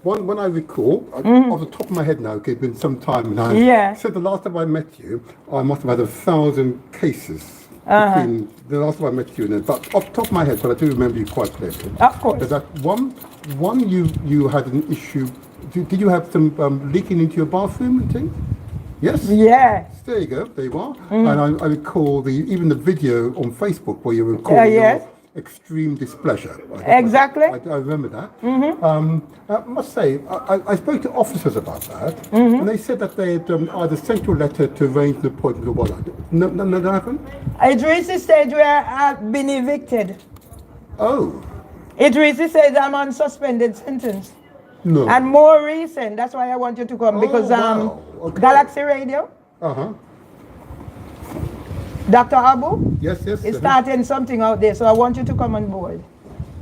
When I recall, off the top of my head now, okay, it's been some time now. Yeah. So the last time I met you, I must have had 1,000 cases. Between the last time I met you, but off the top of my head, but I do remember you quite clearly. Of course. There's that one you had an issue. Did you have some leaking into your bathroom and things? Yes. Yeah. There you go. There you are. And I recall even the video on Facebook where you were recording yes. your extreme displeasure. Exactly. I remember that. I must say, I spoke to officers about that, and they said that they had either sent you a letter to arrange an appointment or what. No, that happened? It reached the stage where I've been evicted. Oh. It reached the stage I'm on suspended sentence. No. And more recent, that's why I want you to come because wow. Okay. Galaxy Radio, Dr. Abu, Yes. is starting something out there, so I want you to come on board.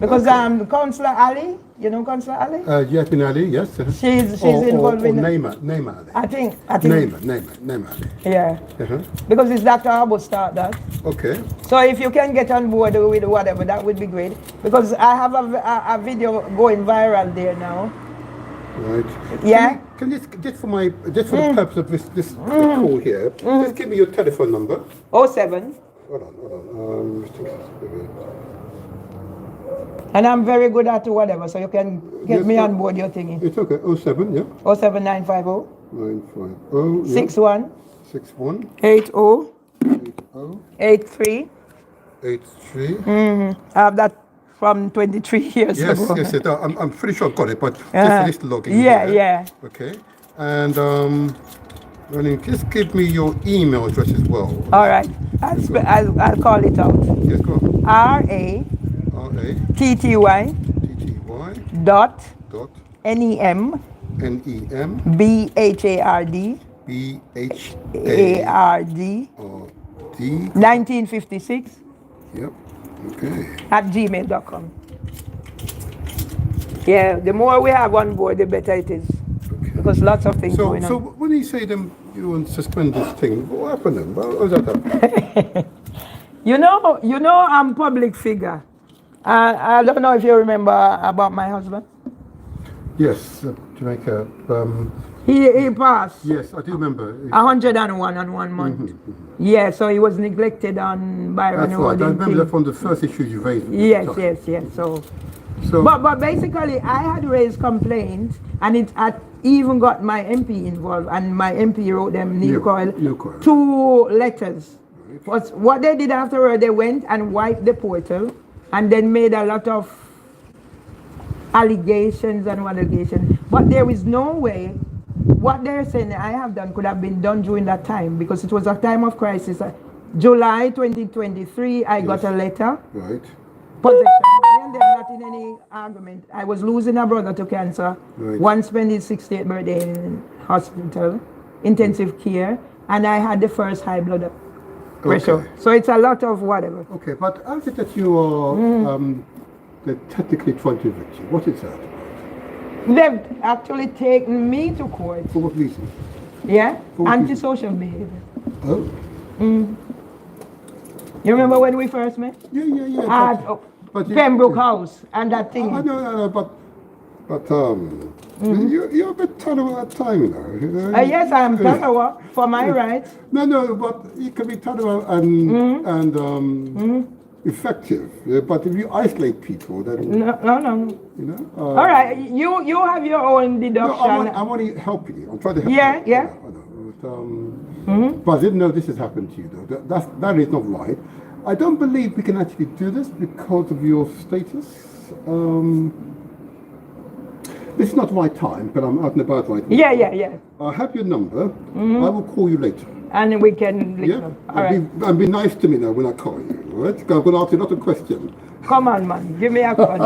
Because Councillor Ali, you know Councillor Ali? Yasin Ali, yes. She's involved in Naima Ali. I think. Naima Ali. Yeah. Because it's Dr. Abu start that. Okay. So if you can get on board with whatever, that would be great. Because I have a video going viral there now. Right. Yeah. Can you just for the purpose of this call here, just give me your telephone number. 07. Hold on. And I'm very good at whatever, so you can get me on board your thingy. It's okay. 07, yeah. 07950 950 61 61 80 80 83. 83. I have that from 23 years ago. Yes. I'm pretty sure I've got it, but just for this login. Yeah. Okay. And just give me your email address as well. All right. I'll call it out. Yes, go on. RATTY dot NEM BHARD 1956 Yep. Okay. at gmail.com. Yeah, the more we have on board, the better it is. Okay. Because lots of things going So on. when you say you want to suspend this thing, what happened then? What was that happen? You know, I'm public figure. I don't know if you remember about my husband. Yes, Jamaica. He passed. Yes, I do remember. 101 on 1 month. Yeah, so he was neglected on Byron That's Road. right. I in remember King. that from the first issue you raised. at the Yes, time. yes. So, So, but basically, I had raised complaints, and it had even got my MP involved, and my MP wrote them Neil Coyle Neil Coyle. 2 letters. But what they did afterward, they went and wiped the portal, and then made a lot of allegations and allegations. But there is no way what they're saying I have done could have been done during that time, because it was a time of crisis. July 2023, I got a letter. right. Possession. Me and them not in any argument. I was losing a brother to cancer. Right. One spent his 68th birthday in hospital, intensive care, and I had the first high blood pressure. Okay. So it's a lot of whatever. Okay, but how is it that you are they're technically trying to evict you? What is that? They've actually taken me to court. For what reason? Yeah? For what reason? Antisocial behavior. Oh, You remember when we first met? yeah. At but you- Pembroke House and that thing. I know, but you're a bit tolerant at time, you know. Yes, I am Tarawa for my rights. No, but you can be tolerant and effective. Yeah, but if you isolate people, then No. you know. All right, you have your own No, deduction. I'm only helping you. I'm trying to help Yeah, you. yeah. I know. But I didn't know this has happened to you, though. That is not right. I don't believe we can actually do this because of your status. This is not the right time, but I'm out and about right now. Yeah. I have your number. I will call you later. And we can listen. Yeah? All right. And be nice to me now when I call you, all right? 'Cause I'm going to ask you a lot of questions. Come on, man. Give me a call.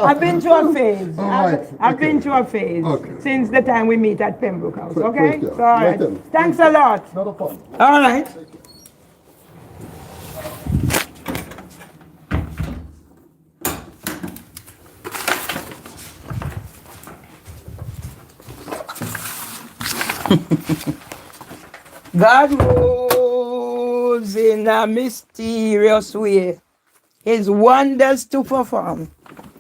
I've been through a phase. All right, I've okay. been through a phase Okay. since the time we meet at Pembroke House. Great, Okay? great, yeah. So, all right. Right then. Thanks a lot. Not a problem. All right. God moves in a mysterious way. His wonders to perform.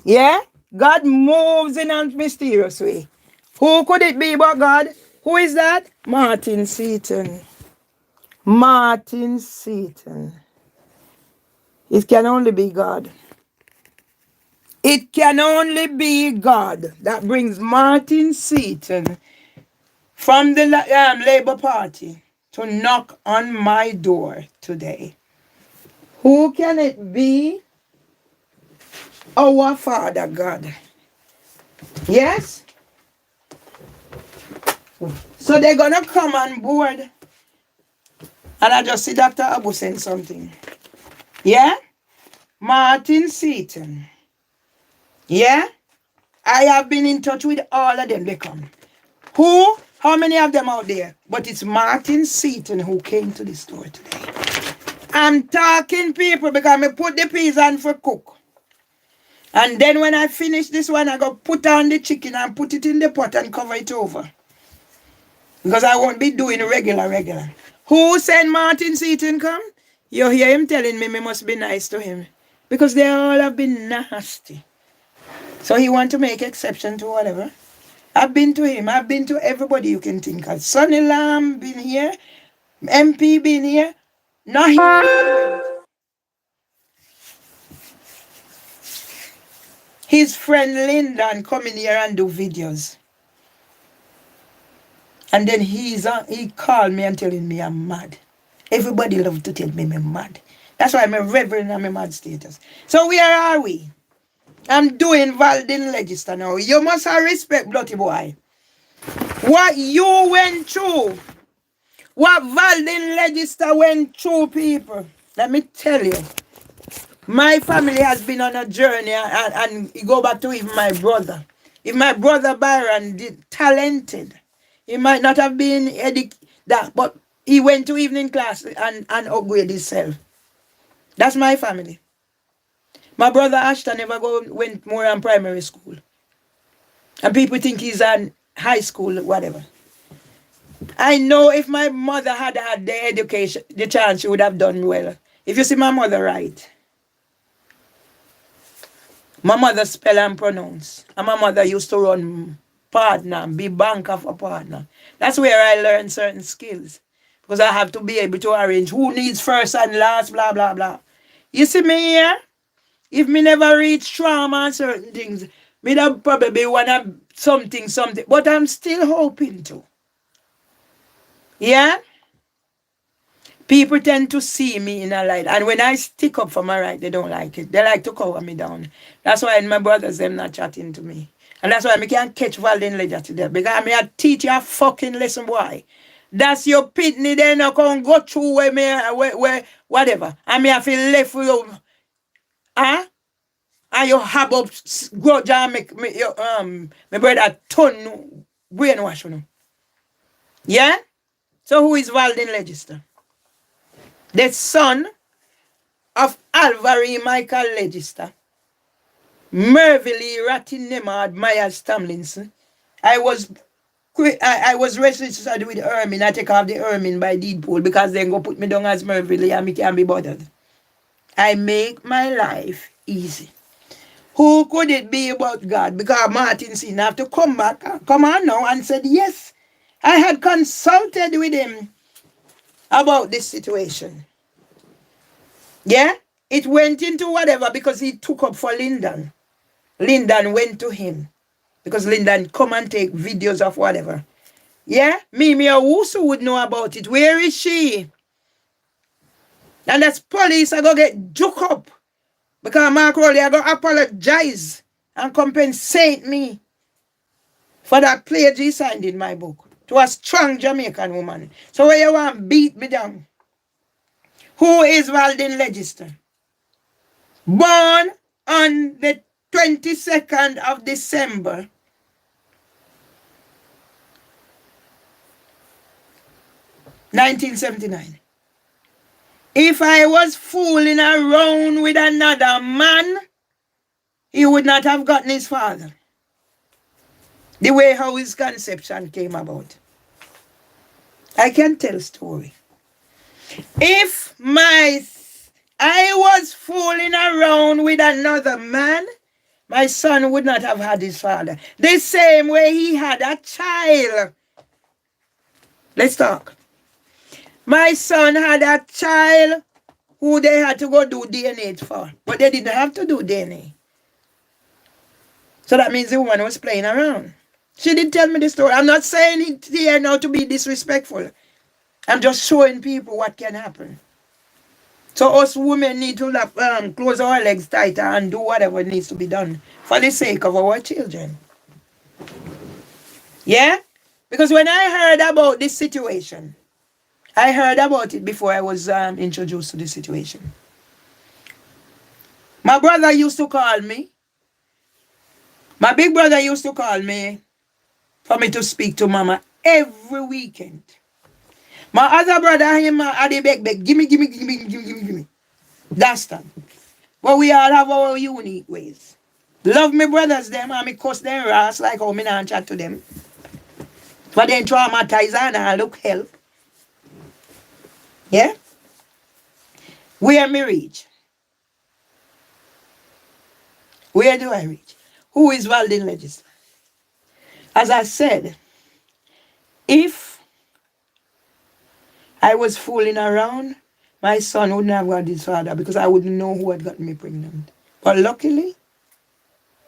Yeah? God moves in a mysterious way. Who could it be but God? Who is that? Martin Seaton. Martin Seaton. It can only be God. It can only be God that brings Martin Seaton from the Labour Party to knock on my door today. Who can it be? Our Father God. Yes? So they're gonna come on board. And I just see Dr. Abu saying something. Yeah? Martin Seaton. Yeah? I have been in touch with all of them. They come. Who? How many of them out there? But it's Martin Seaton who came to the store today. I'm talking people because I put the peas on for cook. And then when I finish this one, I go put on the chicken and put it in the pot and cover it over. Because I won't be doing regular. Who sent Martin Seaton come? You hear him telling me must be nice to him. Because they all have been nasty. So he want to make exception to whatever. I've been to him. I've been to everybody you can think of. Sonny Lamb been here. MP been here. Not here. His friend Lyndon come in here and do videos. And then he called me and telling me I'm mad. Everybody love to tell me I'm mad. That's why I'm a reverend and I'm a mad status. So where are we? I'm doing Valdin Legister now. You must have respect, bloody boy. What you went through, what Valdin Legister went through, people. Let me tell you. My family has been on a journey and you go back to even my brother. If my brother Byron did talented, he might not have been that, but he went to evening class and upgraded himself. That's my family. My brother Ashton never went more than primary school. And people think he's in high school, whatever. I know if my mother had the education, the chance, she would have done well. If you see my mother right. My mother spell and pronounce. And my mother used to run partner, be bank of a partner. That's where I learned certain skills. Because I have to be able to arrange who needs first and last, blah, blah, blah. You see me here? If me never reach trauma and certain things, me that probably wanna something. But I'm still hoping to. Yeah? People tend to see me in a light. And when I stick up for my right, they don't like it. They like to cover me down. That's why my brothers, them not chatting to me. And that's why I can't catch Valdin Ledger today. Because I teach you a fucking lesson, boy. That's your pitney, they not come go through where whatever. I have to left with you. Huh? And you have up grudge and make my brother turn brainwash you know. Yeah? So who is Valdin Legister? The son of Alvary Michael Legister, Merville Ratty Nemard Myers Tomlinson. I was registered with Ermine. I take off the Ermine by deed pool because they go put me down as Merville and me can't be bothered. I make my life easy. Who could it be but God? Because Martin Sin have to come on now and said, yes, I had consulted with him about this situation. Yeah? It went into whatever because he took up for Lyndon. Lyndon went to him because Lyndon come and take videos of whatever. Yeah? Mimi Owusu would know about it. Where is she? And that's police are going to get juke up because Mark Rowley are going to apologize and compensate me for that pledge he signed in my book to a strong Jamaican woman. So where you want to beat me down? Who is Valdin Legister? Born on the 22nd of December 1979. If I was fooling around with another man, he would not have gotten his father. The way how his conception came about. I can tell a story. If I was fooling around with another man, my son would not have had his father. The same way he had a child. Let's talk. My son had a child who they had to go do DNA for. But they didn't have to do DNA. So that means the woman was playing around. She did tell me the story. I'm not saying it here now to be disrespectful. I'm just showing people what can happen. So us women need to close our legs tighter and do whatever needs to be done for the sake of our children. Yeah? Because when I heard about this situation, I heard about it before I was introduced to the situation. My brother used to call me. My big brother used to call me for me to speak to mama every weekend. My other brother, him, at the beg, give me. That's that. But we all have our unique ways. Love me brothers, them, and me cuss them ass like how me not chat to them. But then traumatize and I look hell. Yeah? Where me reach? Where do I reach? Who is Valdin Legister? As I said, if I was fooling around, my son wouldn't have got his father because I wouldn't know who had gotten me pregnant. But luckily,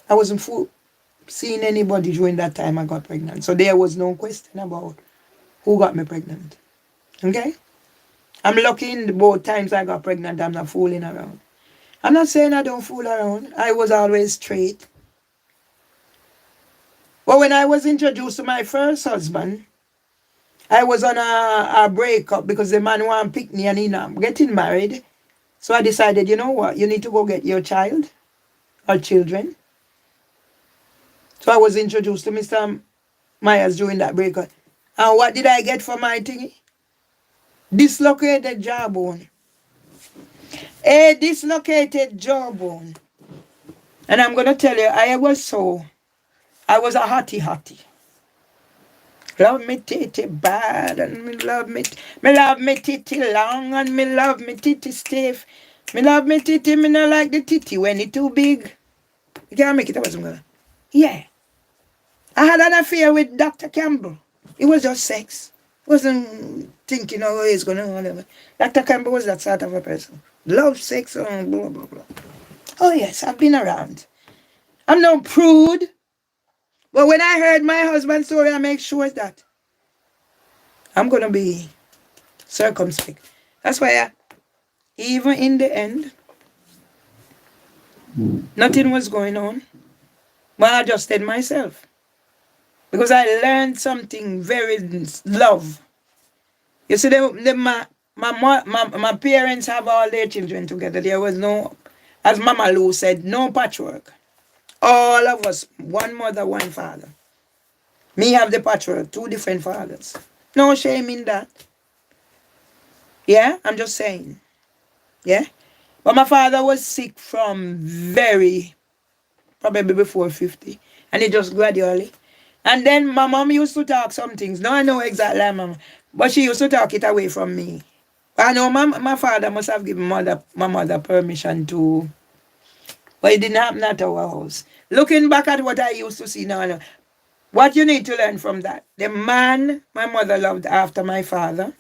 I wasn't seeing anybody during that time I got pregnant. So there was no question about who got me pregnant. Okay? I'm lucky in both times I got pregnant. I'm not fooling around. I'm not saying I don't fool around. I was always straight. But when I was introduced to my first husband, I was on a breakup because the man wanted to pick me and he not getting married. So I decided, you know what, you need to go get your child or children. So I was introduced to Mr. Myers during that breakup. And what did I get for my thingy? Dislocated jawbone. A dislocated jawbone. And I'm going to tell you, I was a hottie. Love me titty bad and me love me titty long and me love me titty stiff. Me love me titty, me not like the titty when it too big. You can't make it up as I'm gonna. Yeah. I had an affair with Dr. Campbell. It was just sex. Wasn't thinking, oh, he's gonna whatever. Dr. Campbell was that sort of a person. Love sex and blah blah blah. Oh yes, I've been around. I'm no prude. But when I heard my husband's story, I make sure that I'm gonna be circumspect. That's why even in the end, nothing was going on. But I adjusted myself. Because I learned something very love. You see, my parents have all their children together. There was no, as Mama Lou said, no patchwork. All of us, one mother, one father. Me have the patchwork, 2 different fathers. No shame in that. Yeah, I'm just saying. Yeah. But my father was sick from probably before 50. And it just gradually. And then my mom used to talk some things. Now I know exactly mama. But she used to talk it away from me. I know my father must have given my mother permission to. But it didn't happen at our house. Looking back at what I used to see now, what you need to learn from that. The man my mother loved after my father,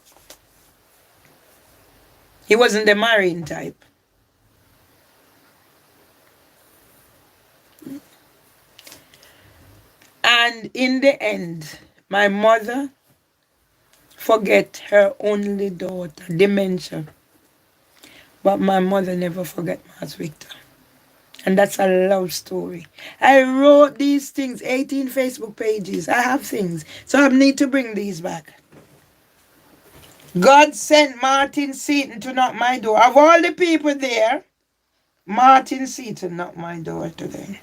he wasn't the marrying type. And in the end, my mother forget her only daughter, dementia. But my mother never forget Mars Victor. And that's a love story. I wrote these things, 18 Facebook pages. I have things. So I need to bring these back. God sent Martin Seaton to knock my door. Of all the people there, Martin Seaton knocked my door today.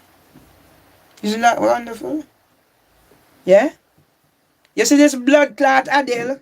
Isn't that wonderful? Yeah? You see this blood clot Adele?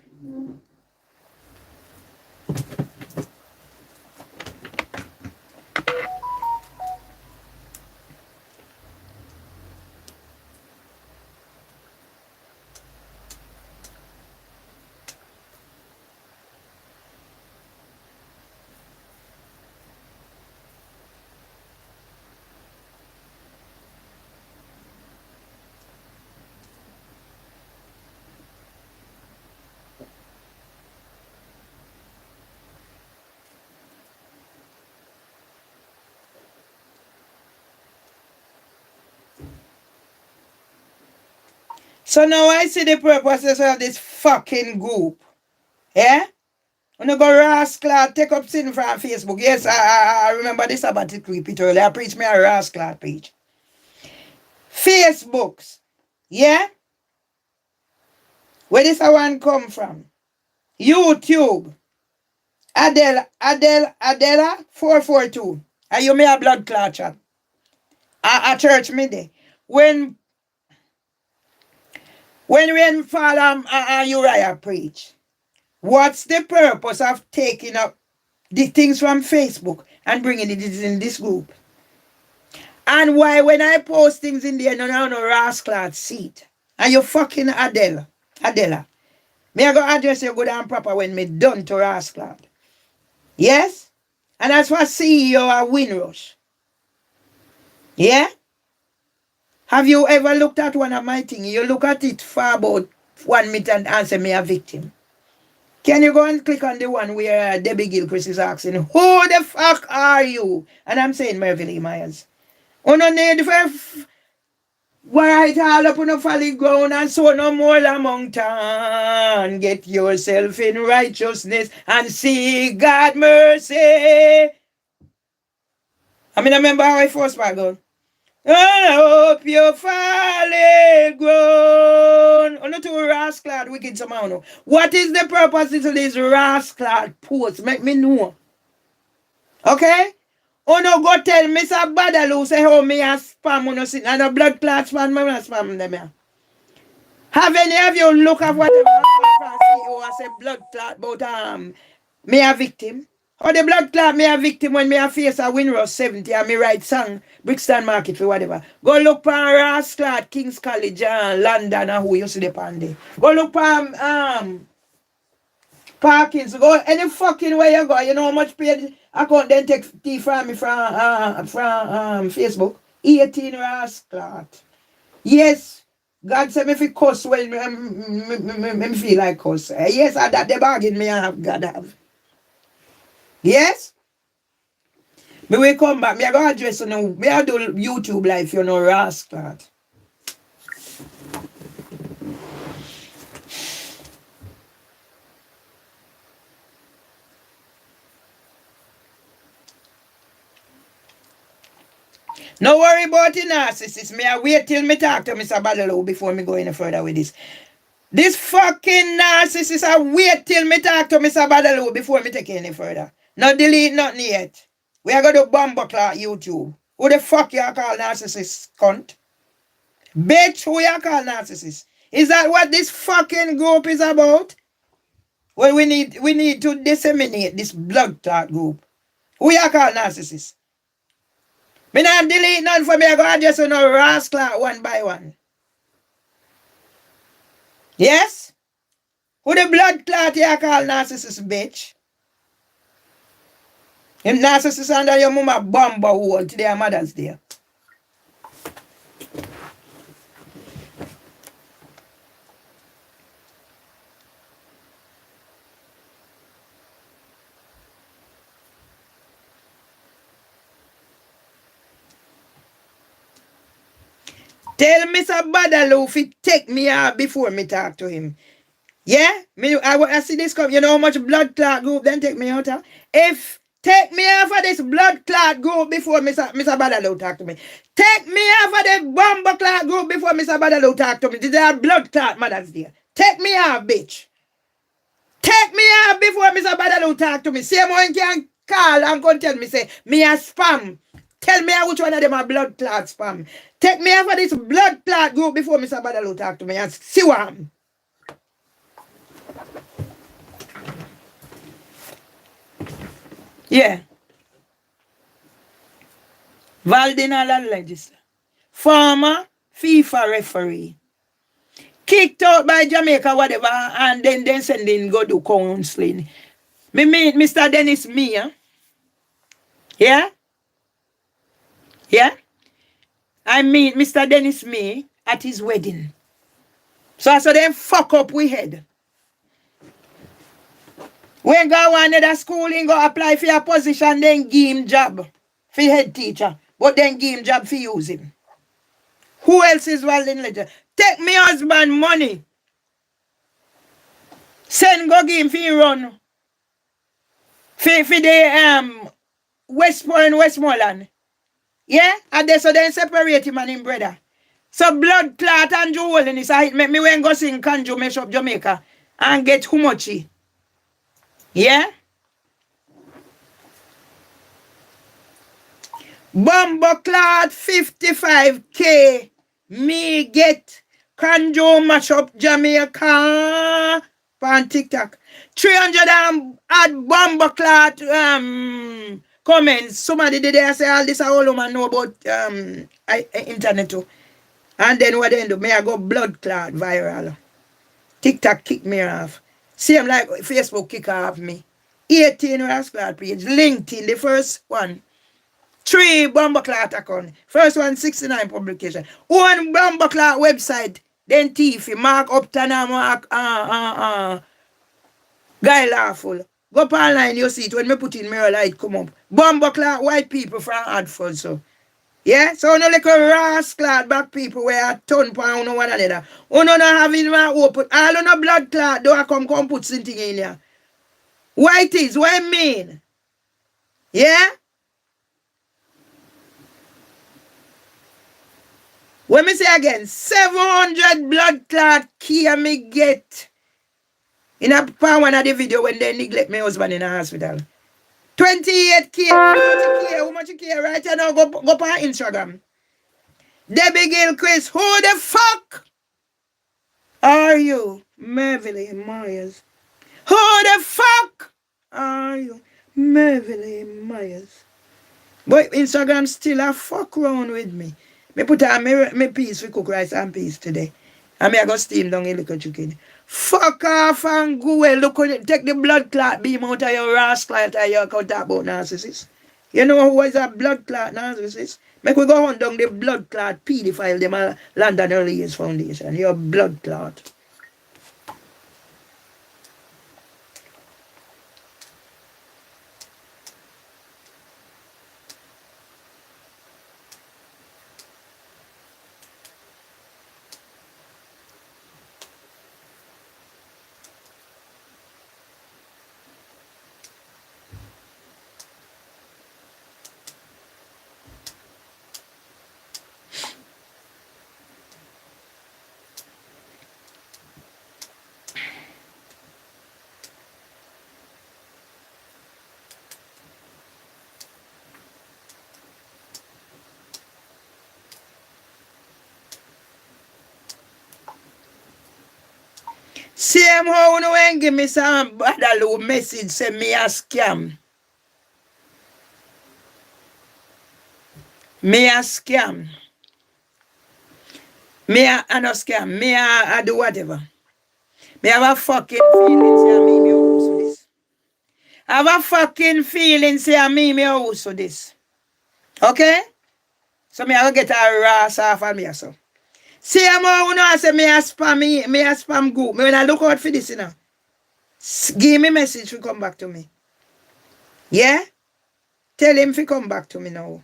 So now I see the purpose of this fucking group. Yeah? When you go rascal, take up sin from Facebook. Yes, I remember this about it repeat earlier. I preach me a rascal page. Facebooks. Yeah? Where this one come from? YouTube. Adela 442. And you may have blood clot chat. A church midday. When Father and Uriah preach, what's the purpose of taking up the things from Facebook and bringing it in this group? And why when I post things in there, no rascal seat? And you fucking Adela. Me I go address you good and proper when me done to rascal. Yes? And that's what CEO of Windrush. Yeah? Have you ever looked at one of my things? You look at it for about 1 minute and answer me a victim. Can you go and click on the one where Debbie Gilchrist is asking, who the fuck are you? And I'm saying Mervyn E. Myers. You no need for white all up on the folly ground and so no more la mountain. Get yourself in righteousness and see God mercy. I remember how I first part go. I hope you fall grown. Oh, not to rascal wicked somehow. What is the purpose of this rascal post? Make me know. Okay? Oh no, go tell Mr. Badalu say how me a spam on us and a blood clot spam me a spam them here. Have any of you look at whatever CEO I say blood clot about me a victim? Or the blood clot me a victim when me a face a Windrush 70 and me write song Brixton Market for whatever. Go look for rascal King's College London and who you see the pandey. Go look for Parkins. Go any fucking way you go. You know how much paid account then take tea from me from Facebook. 18 rascal. Yes, God said me fi cuss when me feel like cuss. Yes, and that the bargain me have, God have. Yes? Me will come back. Me I go address you now. Me I do YouTube live, you know, rascal. No worry about the narcissist. Me I wait till me talk to Mr. Badalo before me go any further with this. This fucking narcissist, I wait till me talk to Mr. Badalo before me take any further. Not delete nothing yet. We are going to bomb YouTube. Who the fuck you call narcissist, cunt? Bitch, who you call narcissist? Is that what this fucking group is about? Well, we need to disseminate this blood clot group. Who you call narcissist? Me not delete none for me. I go just on a rascal one by one. Yes? Who the blood clot you call narcissist, bitch? Him narcissist under your mama bomba hole to their Mother's Day. Tell Mr. Badalo if he take me out before me talk to him. Yeah? I see this come. You know how much blood clot group then take me out of? If take me off of this blood clot group before Mr. Badalo talk to me. Take me off of the bomber clot group before Mr. Badalo talk to me. This is a blood clot Mother's Day. Take me off, bitch. Take me off before Mr. Badalo talk to me. Same one can call and come tell me say, me a spam. Tell me which one of them are blood clot spam. Take me off of this blood clot group before Mr. Badalo talk to me and see what I'm. Yeah. Valdinal legislator. Former FIFA referee. Kicked out by Jamaica, whatever, and then send him go do counseling. Me meet Mr. Dennis Mia. Yeah? Yeah? I meet Mr. Dennis May at his wedding. So I saw them fuck up we head. When go one at school, he go apply for a position, then give him job for head teacher. But then give him job for use him. Who else is Walden Ledger? Take me husband money. Send go give him for run. For the Westport and Westmoreland. Yeah? And they so then separate him and him brother. So blood clot and jewel in his eye. Make me when go sing Kanjo Mesh up Jamaica and get how much? Yeah? Bumbo clot 55K. Me get Kanjo Mash up Jamaica on TikTok. 300 add bumbo clot comments. Somebody did they say all this all woman know about internet too. And then what they do? Me I go blood clot viral. TikTok kick me off. Same like Facebook kick off me. 18 rascal page. LinkedIn, the first one. 3 bomber clot account. First one 69 publication. 1 bomber clot website. Then TV. Mark Upton and Mark Guy Lawful. Go up online, you see it. When me put in mirror light come up. Bomber clot white people from Hartford, so. Yeah? So no like a rascal black people where a ton pound no one another. No having my open. All no blood clot do I come put something in here. White is what I mean. Yeah? When me say again, 700 blood clot key me get. In a part one of the video when they neglect my husband in the hospital. 28K. How much care right now? Go on Instagram. Debbie Gill Chris. Who the fuck are you? Merville Myers. Who the fuck are you? Merville Myers. But Instagram still a fuck around with me. Me put on me piece for cook rice and peas today. And me I go steam down a little chicken. Fuck off and go well. Look at it. Take the blood clot beam out of your rascal out of your account about narcissist. You know who is a blood clot narcissist? Make we go hunt down the blood clot pedophile, them a London Early Foundation. You're blood clot. Same how you ain't give me some Badaloo message say me a scam. Me a scam. Me a no scam. Me a do whatever. Me have a fucking feeling say me also this. I have a fucking feeling say me also this. Okay? So me I go get a ras off of me so. See how you know say me a spam group. Me when I look out for this, you know. Give me message to come back to me. Yeah? Tell him to come back to me now.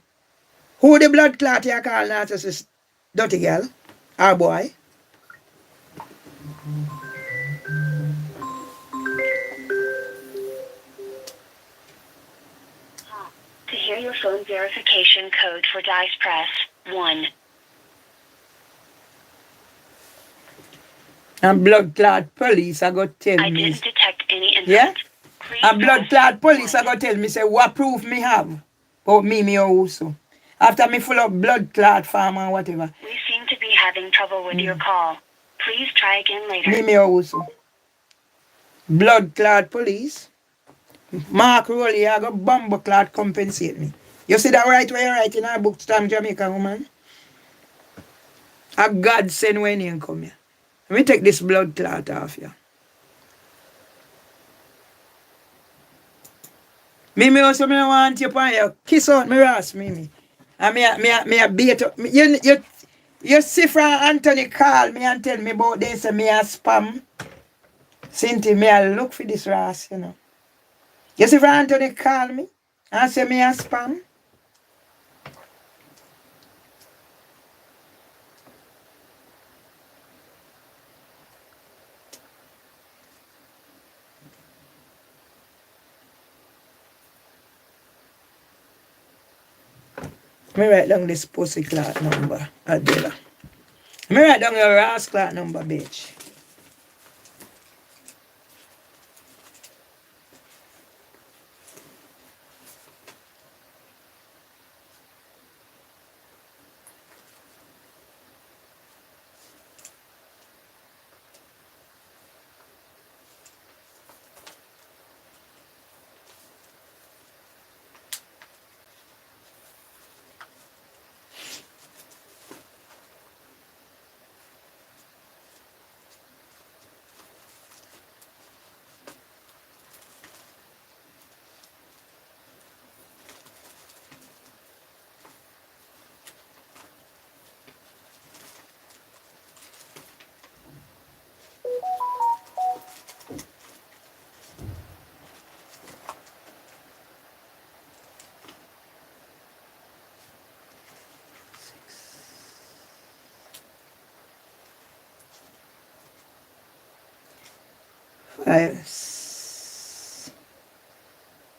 Who the blood clot you call narcissist? Dirty girl? Or boy? To hear your phone verification code for Dice, press 1. And blood clot police I go tell I me. didn't detect any incident. Yeah? Please And blood press clot police 1. I go tell me say what proof me have about me also. After me full of blood clot farm and whatever. We seem to be having trouble with your call. Please try again later. Me also. Blood clot police. Mark Rowley, I got bomb clot compensate me. You see that right where you write in our book, Stamp Jamaica woman? A God send when you come here. Let me take this blood clot off you. Me also me want you upon you. Kiss out me ass, me. And me a beat up. You see from Anthony call me and tell me about this and me a spam. Cynthia, me a look for this ass, you know. You see from Anthony call me and say me a spam. Me write down this pussy clot number, Adela. Me write down your ass clot number, bitch.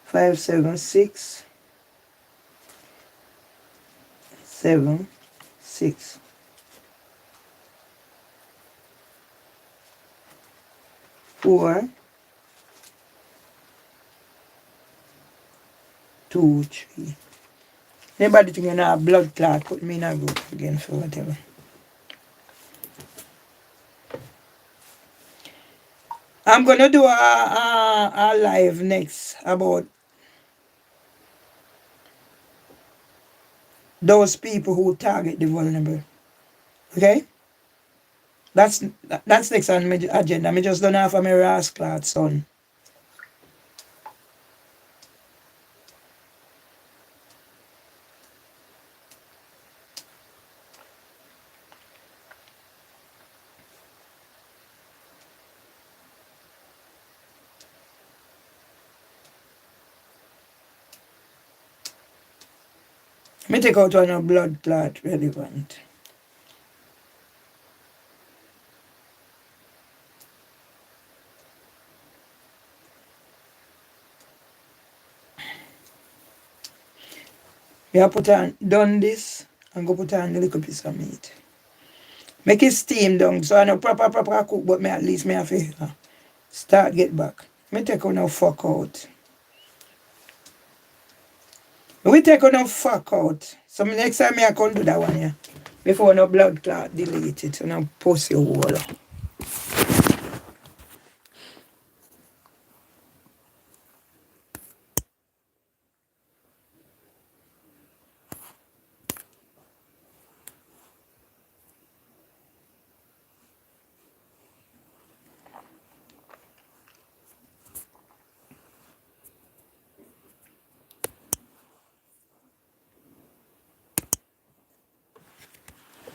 Five, 7, 6, 7, 6. 4, 2, 3. Anybody think you know a blood clot, put me in a group again for whatever. I'm gonna do a live next about those people who target the vulnerable. Okay? That's next on my agenda. I just don't have my Ras clot son. Me take out one of blood clot relevant. We have put on, done this, and go put on a little piece of meat. Make it steam down, so I know proper cook, but me at least me have to start get back. Me take on no fuck out. We take on no fuck out. So next time I can do that one, yeah. Before no blood clot delete it, and no pussy hole.